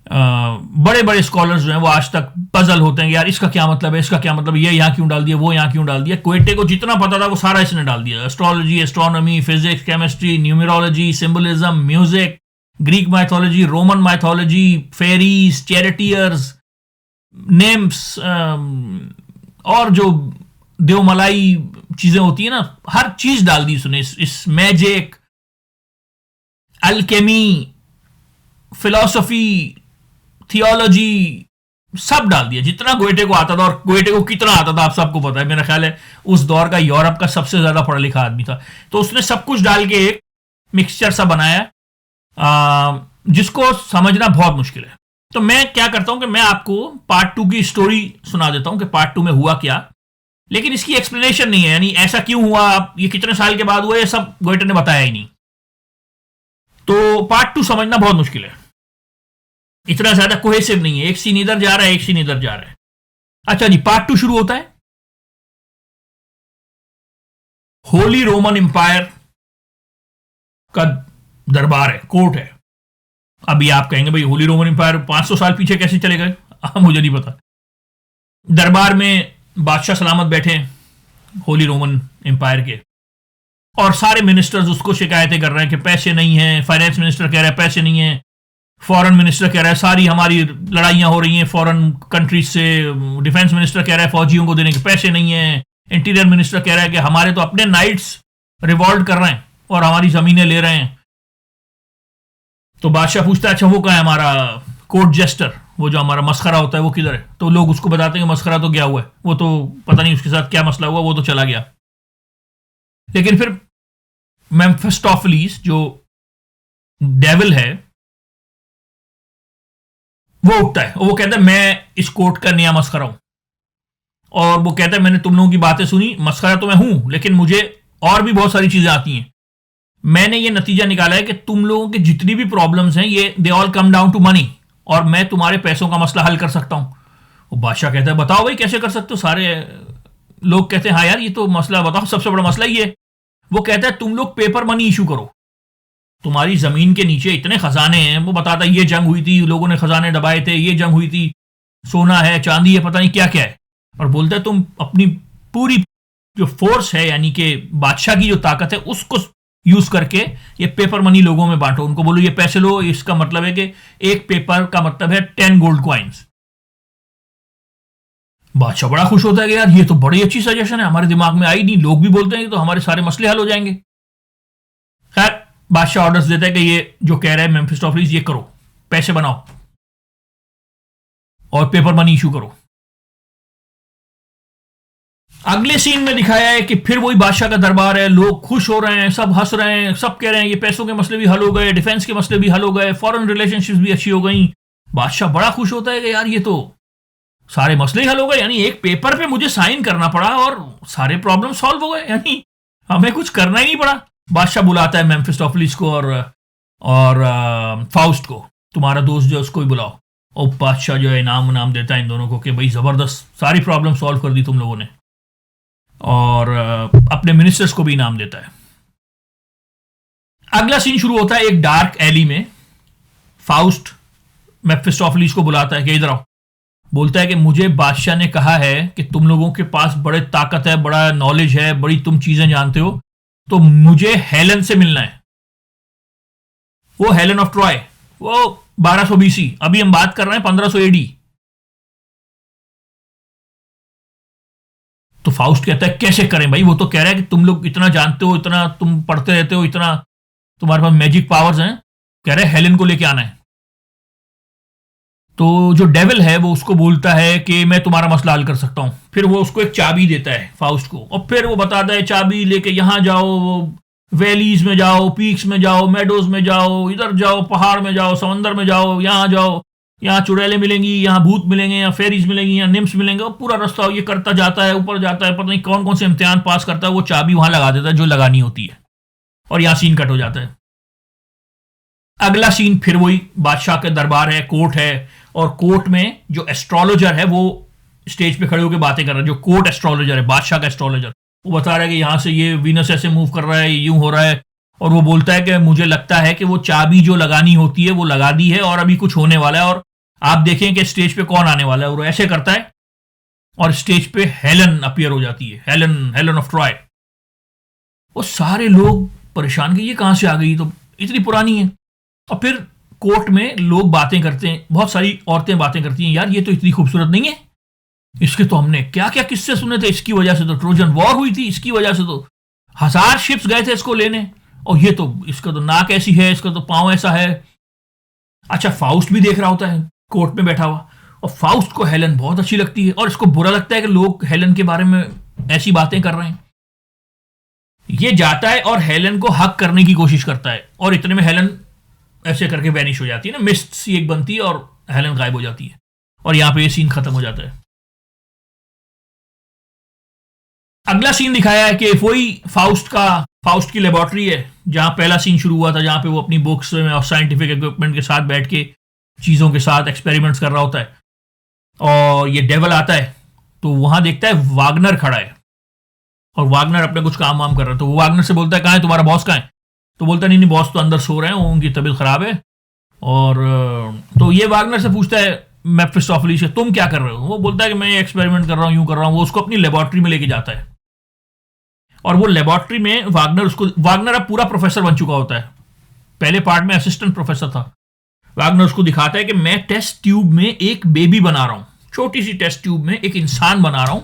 बड़े बड़े स्कॉलर्स जो हैं वो आज तक पजल होते हैं कि यार इसका क्या मतलब है, इसका क्या मतलब, ये यहाँ क्यों डाल दिया, वो यहाँ क्यों डाल दिया। गोएटे को जितना पता था वो सारा इसने डाल दिया। Astrology, astronomy, physics, chemistry, numerology, symbolism, music, Greek mythology, Roman mythology, fairies, charioteers, names, और जो देवमलाई चीजें होती है ना, हर चीज डाल दी उसने। इस मैजिक, अल्केमी, फिलॉसफी, थियोलॉजी, सब डाल दिया जितना गोएटे को आता था, और गोएटे को कितना आता था आप सबको पता है, मेरा ख्याल है उस दौर का यूरोप का सबसे ज्यादा पढ़ा लिखा आदमी था। तो उसने सब कुछ डाल के एक मिक्सचर सा बनाया, जिसको समझना बहुत मुश्किल है। तो मैं क्या करता हूं कि मैं आपको पार्ट 2 की स्टोरी सुना देता हूं कि पार्ट 2 में हुआ क्या, लेकिन इसकी एक्सप्लेनेशन नहीं है, यानी ऐसा क्यों हुआ, ये कितने साल के बाद हुआ, ये सब गोएटे ने बताया ही नहीं। तो पार्ट 2 समझना बहुत मुश्किल है, इतना ज्यादा कोहेसिव नहीं है, एक सीन इधर जा रहा है, एक सीन इधर जा रहा है। अच्छा जी, पार्ट 2 शुरू होता है। होली रोमन एम्पायर का दरबार है, कोर्ट है। अभी आप कहेंगे भाई होली रोमन एम्पायर 500 साल पीछे कैसे चले गए, मुझे नहीं पता। दरबार में बादशाह सलामत बैठे हैं होली रोमन एम्पायर के, और सारे मिनिस्टर्स उसको शिकायतें कर रहे हैं कि पैसे नहीं है। फाइनेंस मिनिस्टर कह रहा है पैसे नहीं है, फॉरेन मिनिस्टर कह रहा है सारी हमारी लड़ाइयां हो रही हैं फॉरेन कंट्रीज से, डिफेंस मिनिस्टर कह रहा है फौजियों को देने के पैसे नहीं है, इंटीरियर मिनिस्टर कह रहा है कि हमारे तो अपने नाइट्स रिवॉल्ट कर रहे हैं और हमारी जमीनें ले रहे हैं। तो बादशाह पूछता है अच्छा वो कहाँ है हमारा कोर्ट जेस्टर, वो जो हमारा मस्खरा होता है वो किधर है। तो लोग उसको बताते हैं मस्खरा तो गया हुआ है, वो तो पता नहीं उसके साथ क्या मसला हुआ, वो तो चला गया। लेकिन फिर मेम्फिस्टोफेलिस जो डेविल है वो उठता है और वो कहता है मैं इस कोर्ट का नया मस्खरा हूं, और वो कहता है मैंने तुम लोगों की बातें सुनी, मस्खरा तो मैं हूं लेकिन मुझे और भी बहुत सारी चीजें आती हैं। मैंने ये नतीजा निकाला है कि तुम लोगों की जितनी भी प्रॉब्लम्स हैं ये they all come down to money, और मैं तुम्हारे पैसों का मसला हल कर सकता हूं। वो बादशाह कहता है बताओ भाई कैसे कर सकते हो। सारे लोग कहते हैं हाँ यार ये तो मसला बताओ, सबसे बड़ा मसला ही है। वो कहता है तुम लोग पेपर मनी इशू करो, तुम्हारी जमीन के नीचे इतने खजाने हैं। वो बताता है ये जंग हुई थी, लोगों ने खजाने दबाए थे, ये जंग हुई थी, सोना है चांदी है पता नहीं क्या क्या है। और बोलता है तुम अपनी पूरी जो फोर्स है यानी कि बादशाह की जो ताकत है उसको यूज करके ये पेपर मनी लोगों में बांटो, उनको बोलो ये पैसे लो, इसका मतलब है कि एक पेपर का मतलब है 10 गोल्ड क्वाइंस। बादशाह बड़ा खुश होता है कि यार ये तो बड़ी अच्छी सजेशन है, हमारे दिमाग में आई नहीं, लोग भी बोलते हैं तो हमारे सारे मसले हल हो जाएंगे। खैर बादशाह ऑर्डर्स देता है कि ये जो कह रहा है मेम्फिस्टोफेलिस ये करो, पैसे बनाओ और पेपर मनी इशू करो। अगले सीन में दिखाया है कि फिर वही बादशाह का दरबार है, लोग खुश हो रहे हैं, सब हंस रहे हैं, सब कह रहे हैं ये पैसों के मसले भी हल हो गए, डिफेंस के मसले भी हल हो गए, फॉरेन रिलेशनशिप्स भी अच्छी हो गई। बादशाह बड़ा खुश होता है कि यार ये तो सारे मसले ही हल हो गए, यानी एक पेपर पे मुझे साइन करना पड़ा और सारे प्रॉब्लम सॉल्व हो गए, यानी हमें कुछ करना ही नहीं पड़ा। बादशाह बुलाता है मेम्फिस्टोफेलिस को और फाउस्ट को, तुम्हारा दोस्त जो है उसको ही बुलाओ। और बादशाह जो है इनाम देता है इन दोनों को कि भाई जबरदस्त सारी प्रॉब्लम सॉल्व कर दी तुम लोगों ने, और अपने मिनिस्टर्स को भी इनाम देता है। अगला सीन शुरू होता है एक डार्क एली में। फाउस्ट मेम्फिस्टोफेलिस को बुलाता है कि इधर आओ। बोलता है कि मुझे बादशाह ने कहा है कि तुम लोगों के पास बड़े ताकत है, बड़ा नॉलेज है, बड़ी तुम चीजें जानते हो, तो मुझे हेलन से मिलना है। वो हेलन ऑफ ट्रॉय, वो 1200 BC, अभी हम बात कर रहे हैं 1500 AD। तो फाउस्ट कहता है कैसे करें भाई, वो तो कह रहा है कि तुम लोग इतना जानते हो, इतना तुम पढ़ते रहते हो, इतना तुम्हारे पास मैजिक पावर्स हैं, कह रहे हेलन को लेके आना है। तो जो डेविल है वो उसको बोलता है कि मैं तुम्हारा मसला हल कर सकता हूं। फिर वो उसको एक चाबी देता है फाउस्ट को, और फिर वो बताता है चाबी लेके यहां जाओ, वैलीज में जाओ, पीक्स में जाओ, मेडोज में जाओ, इधर जाओ, पहाड़ में जाओ, समंदर में जाओ, यहाँ चुड़ैलें मिलेंगी, यहाँ भूत मिलेंगे, यहाँ फेरीज मिलेंगी, यहाँ निम्स मिलेंगे, और पूरा रास्ता ये करता जाता है, ऊपर जाता है, पता नहीं कौन कौन से इम्तिहान पास करता है, वो चाबी वहां लगा देता है जो लगानी होती है, और यहाँ सीन कट हो जाता है। अगला सीन फिर वही बादशाह के दरबार है, कोर्ट है, और कोर्ट में जो एस्ट्रोलॉजर है वो स्टेज पे खड़े होकर बातें कर रहा है। जो कोर्ट एस्ट्रोलॉजर है, बादशाह का एस्ट्रोलॉजर, वो बता रहा है कि यहां से ये वीनस ऐसे मूव कर रहा है, यूं हो रहा है, और वो बोलता है कि मुझे लगता है कि वो चाबी जो लगानी होती है वो लगा दी है और अभी कुछ होने वाला है, और आप देखें कि स्टेज पे कौन आने वाला है। और वो ऐसे करता है और स्टेज पे हेलन अपीयर हो जाती है, हेलन ऑफ ट्रॉय। वो सारे लोग परेशान कि ये कहां से आ गई, तो इतनी पुरानी है। और फिर कोर्ट में लोग बातें करते हैं, बहुत सारी औरतें बातें करती हैं, यार ये तो इतनी खूबसूरत नहीं है, इसके तो हमने क्या क्या किस्से सुने थे, इसकी वजह से तो ट्रोजन वॉर हुई थी, इसकी वजह से तो 1000 शिप्स गए थे इसको लेने, और ये तो इसका तो नाक ऐसी है, इसका तो पांव ऐसा है। अच्छा फाउस्ट भी देख रहा होता है कोर्ट में बैठा हुआ, और फाउस्ट को हेलन बहुत अच्छी लगती है और इसको बुरा लगता है कि लोग हेलन के बारे में ऐसी बातें कर रहे हैं। ये जाता है और हेलन को हक करने की कोशिश करता है और इतने में हेलन ऐसे करके वैनिश हो जाती है ना, मिस्ट सी एक बनती है और हेलन गायब हो जाती है और यहां पे ये सीन खत्म हो जाता है। अगला सीन दिखाया है कि वही फाउस्ट की लेबोरेटरी है जहां पहला सीन शुरू हुआ था, जहां पे वो अपनी बुक्स में और साइंटिफिक इक्विपमेंट के साथ बैठ के चीजों के साथ एक्सपेरिमेंट्स कर रहा होता है और ये डेवल आता है तो वहां देखता है वागनर खड़ा है और वागनर अपने कुछ काम वाम कर रहा है। तो वो वागनर से बोलता है कहाँ है तुम्हारा बॉस, कहाँ है? तो बोलता नहीं बॉस तो अंदर सो रहे हैं, उनकी तबीयत खराब है। और तो ये वागनर से पूछता है मेफिस्टोफेलिस से तुम क्या कर रहे हो? वो बोलता है कि मैं ये एक्सपेरिमेंट कर रहा हूँ, यूं कर रहा हूँ। वो उसको अपनी लेबोरेटरी में लेके जाता है और वो लेबोरेटरी में वागनर अब पूरा प्रोफेसर बन चुका होता है, पहले पार्ट में असिस्टेंट प्रोफेसर था। वागनर उसको दिखाता है कि मैं टेस्ट ट्यूब में एक बेबी बना रहा हूं, छोटी सी टेस्ट ट्यूब में एक इंसान बना रहा हूं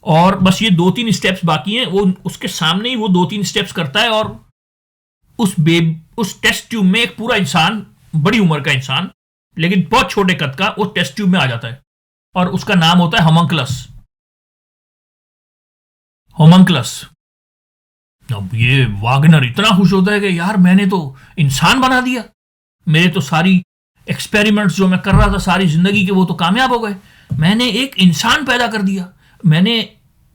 और बस ये 2-3 स्टेप्स बाकी हैं। वो उसके सामने ही वो 2-3 स्टेप्स करता है और उस टेस्ट ट्यूब में एक पूरा इंसान, बड़ी उम्र का इंसान लेकिन बहुत छोटे कद का, वो टेस्ट ट्यूब में आ जाता है और उसका नाम होता है होमंक्लस। अब ये वागनर इतना खुश होता है कि यार मैंने तो इंसान बना दिया, मेरे तो सारी एक्सपेरिमेंट्स जो मैं कर रहा था सारी जिंदगी के वो तो कामयाब हो गए, मैंने एक इंसान पैदा कर दिया, मैंने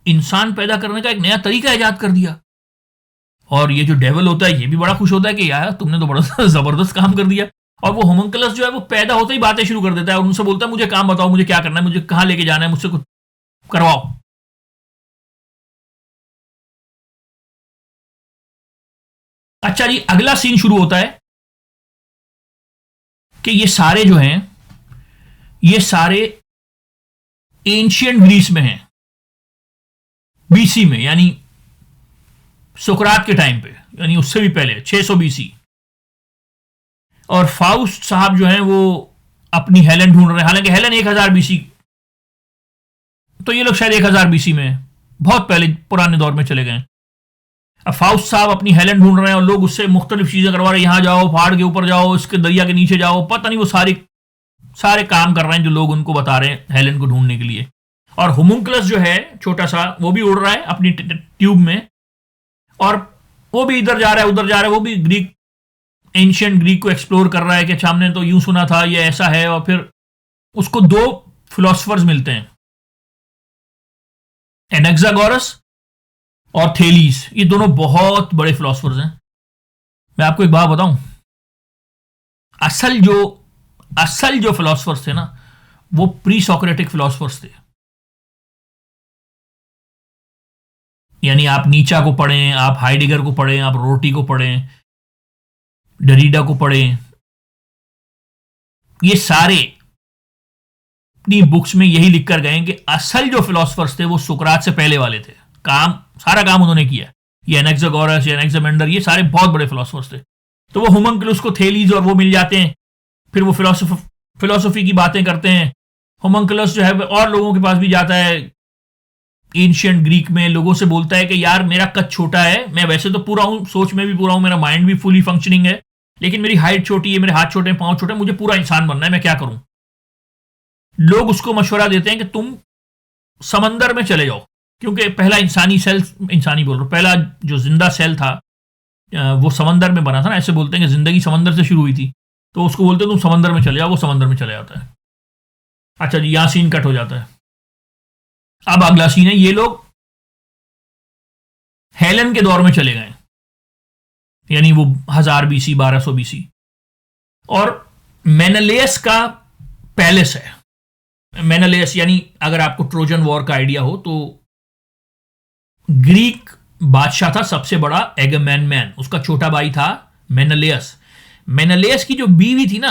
इंसान पैदा करने का एक नया तरीका इजाद कर दिया। और ये जो डेवल होता है ये भी बड़ा खुश होता है कि यार तुमने तो बड़ा जबरदस्त काम कर दिया। और वो होमंकलस जो है वो पैदा होते ही बातें शुरू कर देता है और उनसे बोलता है मुझे काम बताओ, मुझे क्या करना है, मुझे कहां लेके जाना है, मुझसे कुछ करवाओ। अच्छा जी, अगला सीन शुरू होता है कि ये सारे जो हैं ये सारे एंशियंट ग्रीस में हैं, बीसी में, यानी सुकरात के टाइम पे, यानी उससे भी पहले 600 बीसी। और फाउस्ट साहब जो हैं वो अपनी हेलन ढूंढ रहे हैं, हालांकि हेलन 1000 बीसी, तो ये लोग शायद 1000 बीसी में बहुत पहले पुराने दौर में चले गए। अब फाउस्ट साहब अपनी हेलन ढूंढ रहे हैं और लोग उससे मुख्तलिफ चीजें करवा रहे हैं, यहां जाओ, पहाड़ के ऊपर जाओ, इसके दरिया के नीचे जाओ, पता नहीं वो सारे काम कर रहे हैं जो लोग उनको बता रहे हैं हेलन को ढूंढने के लिए। और होमुंकुलस जो है छोटा सा, वो भी उड़ रहा है अपनी ट्यूब में और वो भी इधर जा रहा है उधर जा रहा है, वो भी एंशिएंट ग्रीक को एक्सप्लोर कर रहा है कि सामने तो यूं सुना था ये ऐसा है। और फिर उसको 2 फिलोसफर्स मिलते हैं, एनेक्सागोरस और थेलीस। ये दोनों बहुत बड़े फिलोसफर्स हैं। मैं आपको एक बात बताऊं, असल जो फिलोसफर्स थे ना वो प्री सोक्रेटिक फिलोसफर्स थे। यानी आप नीचा को पढ़ें, आप हाइडेगर को पढ़ें, आप रोटी को पढ़ें, डरीडा को पढ़ें, ये सारे अपनी बुक्स में यही लिखकर गए कि असल जो फिलोसफर्स थे वो सुकरात से पहले वाले थे। सारा काम उन्होंने किया। ये एनेक्सागोरस, ये एनेक्सामेंडर, ये सारे बहुत बड़े फिलोसफर्स थे। तो वो होमंकुलस को थेलीज और वो मिल जाते हैं, फिर वो फिलोसफी की बातें करते हैं। होमंकुलस जो है और लोगों के पास भी जाता है, एंशिएंट ग्रीक में लोगों से बोलता है कि यार मेरा कद छोटा है, मैं वैसे तो पूरा हूं, सोच में भी पूरा हूं, मेरा माइंड भी फुली फंक्शनिंग है, लेकिन मेरी हाइट छोटी है, मेरे हाथ छोटे हैं, पांव छोटे हैं, मुझे पूरा इंसान बनना है, मैं क्या करूं? लोग उसको मशवरा देते हैं कि तुम समंदर में चले जाओ, क्योंकि पहला पहला जो जिंदा सेल था वो समंदर में बना था ना, ऐसे बोलते हैं कि जिंदगी समंदर से शुरू हुई थी। तो उसको बोलते हैं तुम समंदर में चले जाओ, वो समंदर में चले जाता है। अच्छा जी, यहां सीन कट हो जाता है। अब अगला सीन है, ये लोग हेलन के दौर में चले गए, यानी वो 1000 बीसी 1200 बीसी, और मेनालेस का पैलेस है। मेनालेस यानी अगर आपको ट्रोजन वॉर का आइडिया हो तो ग्रीक बादशाह था सबसे बड़ा एगमेनमैन, उसका छोटा भाई था मेनालेस। मेनालेस की जो बीवी थी ना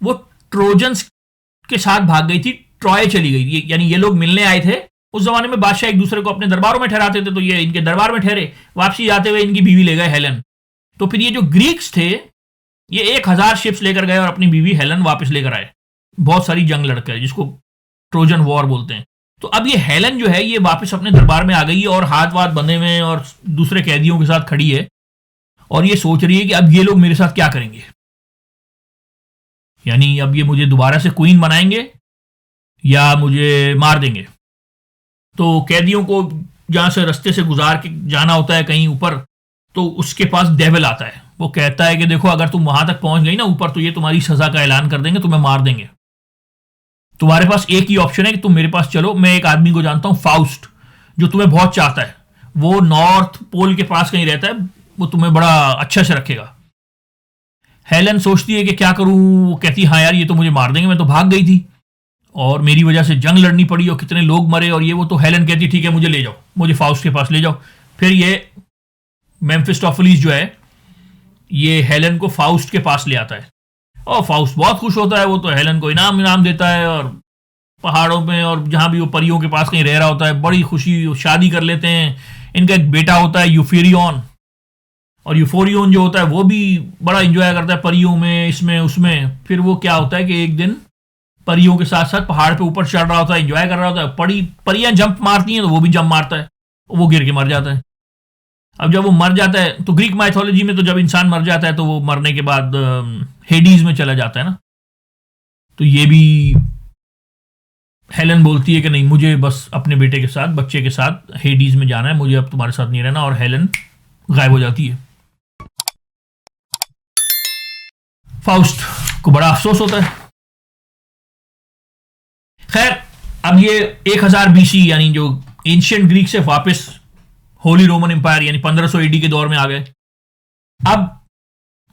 वो ट्रोजन्स के साथ भाग गई थी, ट्रॉय चली गई थी। यानी ये लोग मिलने आए थे, उस जमाने में बादशाह एक दूसरे को अपने दरबारों में ठहराते थे, तो ये इनके दरबार में ठहरे, वापसी जाते हुए इनकी बीवी ले गए हेलन। तो फिर ये जो ग्रीक्स थे ये 1000 शिप्स लेकर गए और अपनी बीवी हेलन वापस लेकर आए, बहुत सारी जंग लड़कर, जिसको ट्रोजन वॉर बोलते हैं। तो अब ये हेलन जो है ये वापस अपने दरबार में आ गई है और हाथ वाथ बंधे हुए हैं और दूसरे कैदियों के साथ खड़ी है और ये सोच रही है कि अब ये लोग मेरे साथ क्या करेंगे, यानी अब ये मुझे दोबारा से क्वीन बनाएंगे या मुझे मार देंगे। तो कैदियों को जहां से रास्ते से गुजार के जाना होता है कहीं ऊपर, तो उसके पास डेविल आता है। वो कहता है कि देखो अगर तुम वहां तक पहुंच गई ना ऊपर, तो ये तुम्हारी सजा का ऐलान कर देंगे, तुम्हें मार देंगे। तुम्हारे पास एक ही ऑप्शन है कि तुम मेरे पास चलो। मैं एक आदमी को जानता हूं, फाउस्ट, जो तुम्हें बहुत चाहता है। वो नॉर्थ पोल के पास कहीं रहता है, वो तुम्हें बड़ा अच्छा से रखेगा। हेलन सोचती है कि क्या करूं। वो कहती है हाँ यार, ये तो मुझे मार देंगे, मैं तो भाग गई थी और मेरी वजह से जंग लड़नी पड़ी और कितने लोग मरे और ये वो। तो हेलन कहती ठीक है, मुझे ले जाओ, मुझे फाउस्ट के पास ले जाओ। फिर ये मेम्फिस्टोफेलिस जो है, ये हेलन को फाउस्ट के पास ले आता है और फाउस्ट बहुत खुश होता है। वो तो हेलन को इनाम इनाम देता है और पहाड़ों में और जहां भी वो परियों के पास कहीं रह रहा होता है, बड़ी खुशी, शादी कर लेते हैं। इनका एक बेटा होता है यूफेरियन, और यूफोरियन जो होता है वो भी बड़ा इंजॉय करता है परियों में, इसमें उसमें। फिर वो क्या होता है कि एक दिन परियों के साथ साथ पहाड़ पे ऊपर चढ़ रहा होता है, एंजॉय कर रहा होता है। परियां जंप मारती हैं तो वो भी जंप मारता है, वो गिर के मर जाता है। अब जब वो मर जाता है तो ग्रीक माइथोलॉजी में तो जब इंसान मर जाता है तो वो मरने के बाद हेडीज में चला जाता है ना। तो ये भी हेलन बोलती है कि नहीं, मुझे बस अपने बेटे के साथ, बच्चे के साथ हेडीज में जाना है, मुझे अब तुम्हारे साथ नहीं रहना। और हेलन गायब हो जाती है। फाउस्ट को बड़ा अफसोस होता है। खैर, अब ये 1000 बीसी यानी जो एंशियंट ग्रीक से वापस होली रोमन एम्पायर यानी 1500 एडी के दौर में आ गए। अब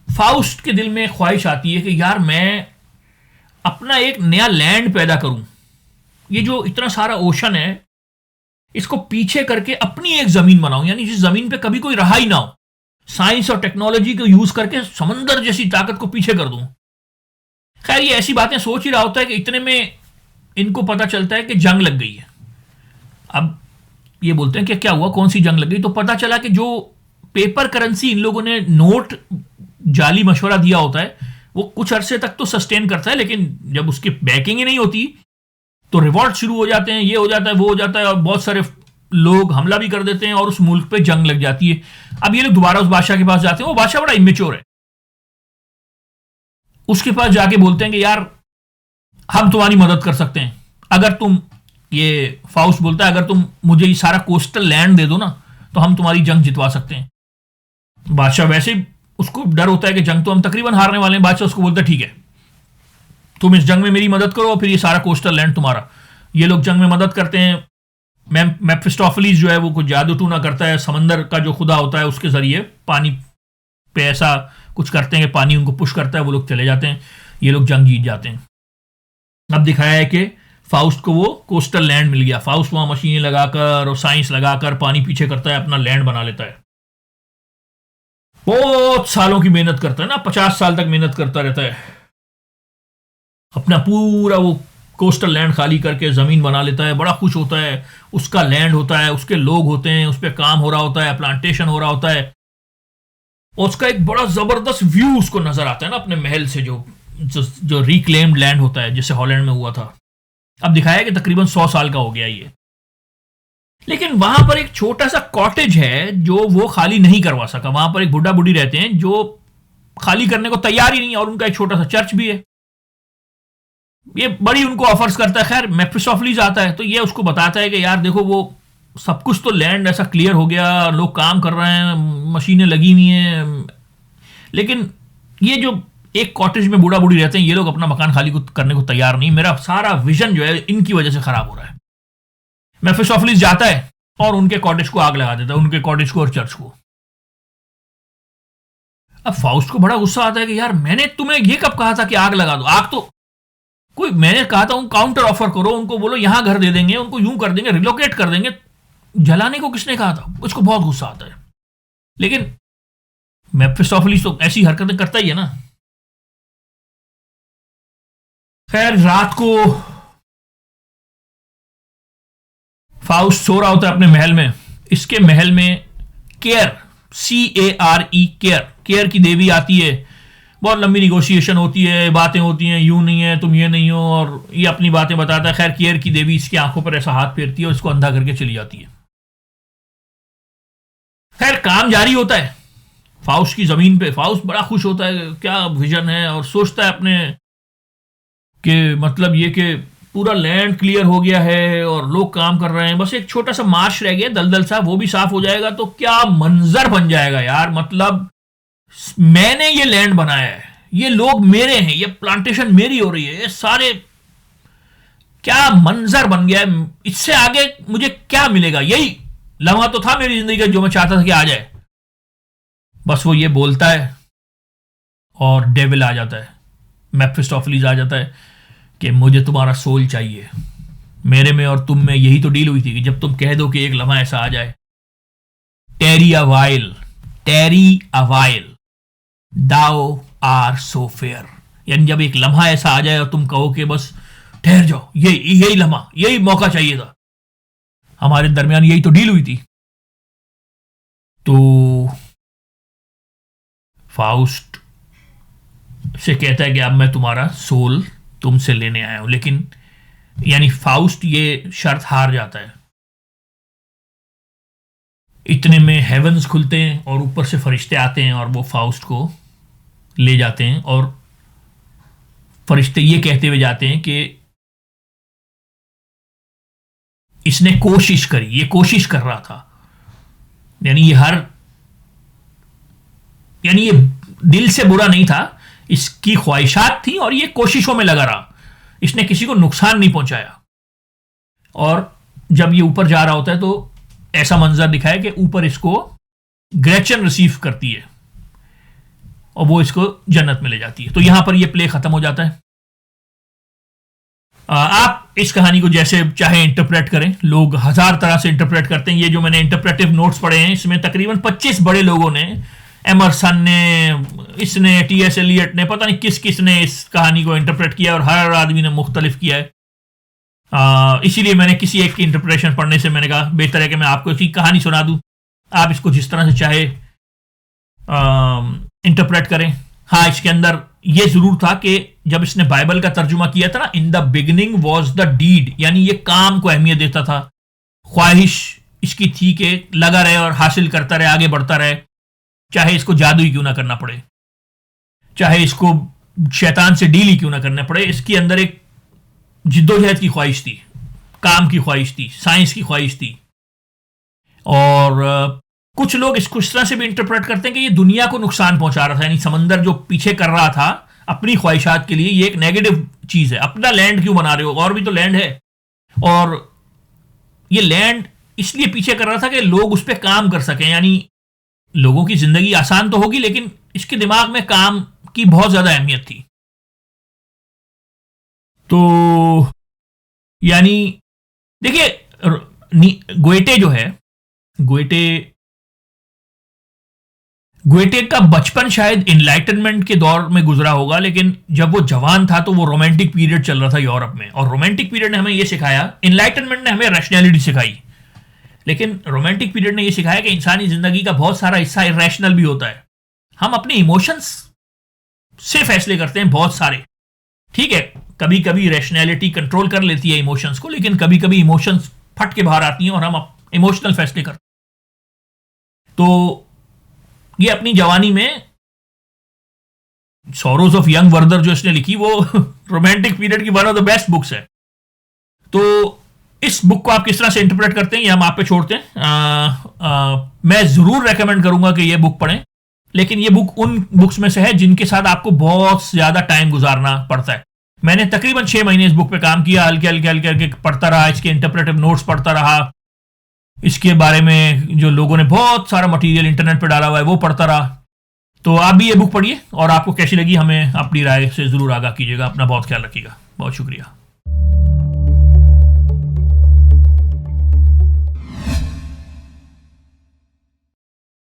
फाउस्ट के दिल में ख्वाहिश आती है कि यार मैं अपना एक नया लैंड पैदा करूं। ये जो इतना सारा ओशन है, इसको पीछे करके अपनी एक जमीन बनाऊं, यानी जिस जमीन पे कभी कोई रहा ही ना हो। साइंस और टेक्नोलॉजी को यूज करके समंदर जैसी ताकत को पीछे कर दूं। खैर, ये ऐसी बातें सोच ही रहा होता है कि इतने में इनको पता चलता है कि जंग लग गई है। अब ये बोलते हैं कि क्या हुआ, कौन सी जंग लग गई? तो पता चला कि जो पेपर करेंसी इन लोगों ने नोट जाली मशवरा दिया होता है, वो कुछ अरसे तक तो सस्टेन करता है, लेकिन जब उसकी बैकिंग ही नहीं होती तो रिवॉल्ट शुरू हो जाते हैं, ये हो जाता है, वो हो जाता है, और बहुत सारे लोग हमला भी कर देते हैं और उस मुल्क पे जंग लग जाती है। अब ये लोग दोबारा उस बादशाह के पास जाते हैं। वो बादशाह बड़ा इमेच्योर है। उसके पास जाके बोलते हैं कि यार हम तुम्हारी मदद कर सकते हैं अगर तुम, ये फाउस्ट बोलता है, अगर तुम मुझे ये सारा कोस्टल लैंड दे दो ना, तो हम तुम्हारी जंग जितवा सकते हैं। बादशाह वैसे ही उसको डर होता है कि जंग तो हम तकरीबन हारने वाले हैं। बादशाह उसको बोलता है ठीक है, तुम इस जंग में मेरी मदद करो, फिर ये सारा कोस्टल लैंड तुम्हारा। ये लोग जंग में मदद करते हैं। मेफिस्टोफेलिस जो है वो कुछ जादू टूना करता है, समंदर का जो खुदा होता है उसके जरिए पानी पे ऐसा कुछ करते हैं कि पानी उनको पुश करता है, वो लोग चले जाते हैं, ये लोग जंग जीत जाते हैं। अब दिखाया है कि फाउस्ट को वो कोस्टल लैंड मिल गया। फाउस्ट वहां मशीनें लगाकर और साइंस लगाकर पानी पीछे करता है, अपना लैंड बना लेता है। बहुत सालों की मेहनत करता है ना, 50 साल तक मेहनत करता रहता है। अपना पूरा वो कोस्टल लैंड खाली करके जमीन बना लेता है, बड़ा खुश होता है। उसका लैंड होता है, उसके लोग होते हैं, उस पर काम हो रहा होता है, प्लांटेशन हो रहा होता है, और उसका एक बड़ा जबरदस्त व्यू उसको नजर आता है ना अपने महल से, जो रिक्लेम्ड लैंड होता है, जैसे हॉलैंड में हुआ था। अब दिखाया कि तकरीबन 100 साल का हो गया ये। लेकिन वहां पर एक छोटा सा कॉटेज है जो वो खाली नहीं करवा सका। वहां पर एक बुढ़ा बुढ़ी रहते हैं जो खाली करने को तैयार ही नहीं, और उनका एक छोटा सा चर्च भी है। ये बड़ी उनको ऑफर्स करता है। खैर, मेफिस्टोफेलिस आता है तो ये उसको बताता है कि यार देखो, वो सब कुछ तो लैंड ऐसा क्लियर हो गया, लोग काम कर रहे हैं, मशीनें लगी हुई हैं, लेकिन ये जो एक कॉटेज में बूढ़ा बूढ़ी रहते हैं, ये लोग अपना मकान खाली करने को तैयार नहीं। मेरा सारा विजन जो है इनकी वजह से खराब हो रहा है। मेफिस्टोफेलिस जाता है और उनके कॉटेज को आग लगा देता है, उनके कॉटेज को और चर्च को। अब फाउस्ट को बड़ा गुस्सा आता है कि यार मैंने तुम्हें ये कब कहा था कि आग लगा दो? आग तो कोई, मैंने कहा था काउंटर ऑफर करो, उनको बोलो यहां घर दे देंगे, उनको यूं कर देंगे, रिलोकेट कर देंगे। जलाने को किसने कहा था? उसको बहुत गुस्सा आता है। लेकिन मेफिस्टोफेलिस तो ऐसी हरकतें करता ही है ना। खैर, रात को फाउस्ट सो रहा होता है अपने महल में। इसके महल में केयर, CARE, केयर की देवी आती है। बहुत लंबी निगोशिएशन होती है, बातें होती हैं, यूं नहीं है, तुम ये नहीं हो, और ये अपनी बातें बताता है। खैर, केयर की देवी इसकी आंखों पर ऐसा हाथ फेरती है और इसको अंधा करके चली जाती है। खैर, काम जारी होता है फाउस्ट की जमीन पे। फाउस्ट बड़ा खुश होता है, क्या विजन है, और सोचता है अपने कि मतलब ये कि पूरा लैंड क्लियर हो गया है और लोग काम कर रहे हैं, बस एक छोटा सा मार्श रह गया दलदल सा, वो भी साफ हो जाएगा तो क्या मंजर बन जाएगा यार। मतलब मैंने ये लैंड बनाया है, ये लोग मेरे हैं, ये प्लांटेशन मेरी हो रही है, ये सारे, क्या मंजर बन गया है। इससे आगे मुझे क्या मिलेगा? यही लम्हा तो था मेरी जिंदगी का जो मैं चाहता था कि आ जाए। बस वो ये बोलता है और डेविल आ जाता है, मेफिस्टोफेलिस आ जाता है कि मुझे तुम्हारा सोल चाहिए। मेरे में और तुम में यही तो डील हुई थी कि जब तुम कह दो कि एक लम्हा ऐसा आ जाए, टेरी अ वाइल दाओ आर सो फेयर, यानी जब एक लम्हा ऐसा आ जाए और तुम कहो कि बस ठहर जाओ, यही लम्हा, यही मौका चाहिए था, हमारे दरमियान यही तो डील हुई थी। तो फाउस्ट से कहता है कि अब मैं तुम्हारा सोल तुमसे लेने आया हूं, लेकिन यानी फाउस्ट ये शर्त हार जाता है। इतने में हेवंस खुलते हैं और ऊपर से फरिश्ते आते हैं और वो फाउस्ट को ले जाते हैं, और फरिश्ते ये कहते हुए जाते हैं कि इसने कोशिश करी, ये कोशिश कर रहा था, यानी ये दिल से बुरा नहीं था, इसकी ख्वाहिशात थी और ये कोशिशों में लगा रहा, इसने किसी को नुकसान नहीं पहुंचाया। और जब ये ऊपर जा रहा होता है तो ऐसा मंजर दिखाया कि ऊपर इसको ग्रेचन रिसीव करती है और वो इसको जन्नत में ले जाती है। तो यहां पर ये प्ले खत्म हो जाता है। आप इस कहानी को जैसे चाहे इंटरप्रेट करें, लोग हजार तरह से इंटरप्रेट करते हैं। ये जो मैंने इंटरप्रेटिव नोट्स पढ़े हैं इसमें तकरीबन 25 बड़े लोगों ने, एमरसन ने, इसने, टीएस एलियट ने, पता नहीं किस ने इस कहानी को इंटरप्रेट किया और हर आदमी ने मुख्तलिफ किया है। इसीलिए मैंने किसी एक की इंटरप्रेशन पढ़ने से मैंने कहा बेहतर है कि मैं आपको इसकी कहानी सुना दूं, आप इसको जिस तरह से चाहे इंटरप्रेट करें। हाँ, इसके अंदर ये जरूर था कि जब इसने बाइबल का तर्जुमा किया था ना, in the beginning was the deed, यानी ये काम को अहमियत देता था। ख्वाहिश इसकी थी कि लगा रहे और हासिल करता रहे, आगे बढ़ता रहे, चाहे इसको जादू ही क्यों ना करना पड़े, चाहे इसको शैतान से डील ही क्यों ना करना पड़े। इसके अंदर एक जिद्दोजहद की ख्वाहिश थी, काम की ख्वाहिश थी, साइंस की ख्वाहिश थी। और कुछ लोग इसको इस तरह से भी इंटरप्रेट करते हैं कि ये दुनिया को नुकसान पहुंचा रहा था, यानी समंदर जो पीछे कर रहा था अपनी ख्वाहिशात के लिए, ये एक नेगेटिव चीज है। अपना लैंड क्यों बना रहे हो, और भी तो लैंड है। और ये लैंड इसलिए पीछे कर रहा था कि लोग उस पर काम कर सकें, यानी लोगों की जिंदगी आसान तो होगी लेकिन इसके दिमाग में काम की बहुत ज्यादा अहमियत थी। तो यानी देखिए, गोएटे जो है, गोएटे का बचपन शायद इनलाइटनमेंट के दौर में गुजरा होगा, लेकिन जब वो जवान था तो वो रोमांटिक पीरियड चल रहा था यूरोप में, और रोमांटिक पीरियड ने हमें ये सिखाया, इनलाइटनमेंट ने हमें रैशनैलिटी सिखाई, लेकिन रोमांटिक पीरियड ने ये सिखाया कि इंसानी जिंदगी का बहुत सारा हिस्सा इरेशनल भी होता है। हम अपने इमोशंस से फैसले करते हैं बहुत सारे, ठीक है, कभी कभी रैशनैलिटी कंट्रोल कर लेती है इमोशंस को, लेकिन कभी कभी इमोशंस फट के बाहर आती हैं और हम इमोशनल फैसले करते हैं। तो ये अपनी जवानी में सॉरोज ऑफ यंग वर्दर जो इसने लिखी, वो रोमांटिक पीरियड की one of the best books है। तो इस बुक को आप किस तरह से इंटरप्रेट करते हैं ये हम आप पे छोड़ते हैं। मैं जरूर रेकमेंड करूंगा कि ये बुक पढ़ें, लेकिन ये बुक उन बुक्स में से है जिनके साथ आपको बहुत ज्यादा टाइम गुजारना पड़ता है। मैंने तकरीबन 6 महीने इस बुक पे काम किया, हल्के हल्के पढ़ता रहा, इसके इंटरप्रेटिव नोट्स पढ़ता रहा, इसके बारे में जो लोगों ने बहुत सारा मटेरियल इंटरनेट पे डाला हुआ है वो पढ़ता रहा। तो आप भी ये बुक पढ़िए और आपको कैसी लगी हमें अपनी राय से जरूर आगाह कीजिएगा। अपना बहुत ख्याल रखिएगा। बहुत शुक्रिया।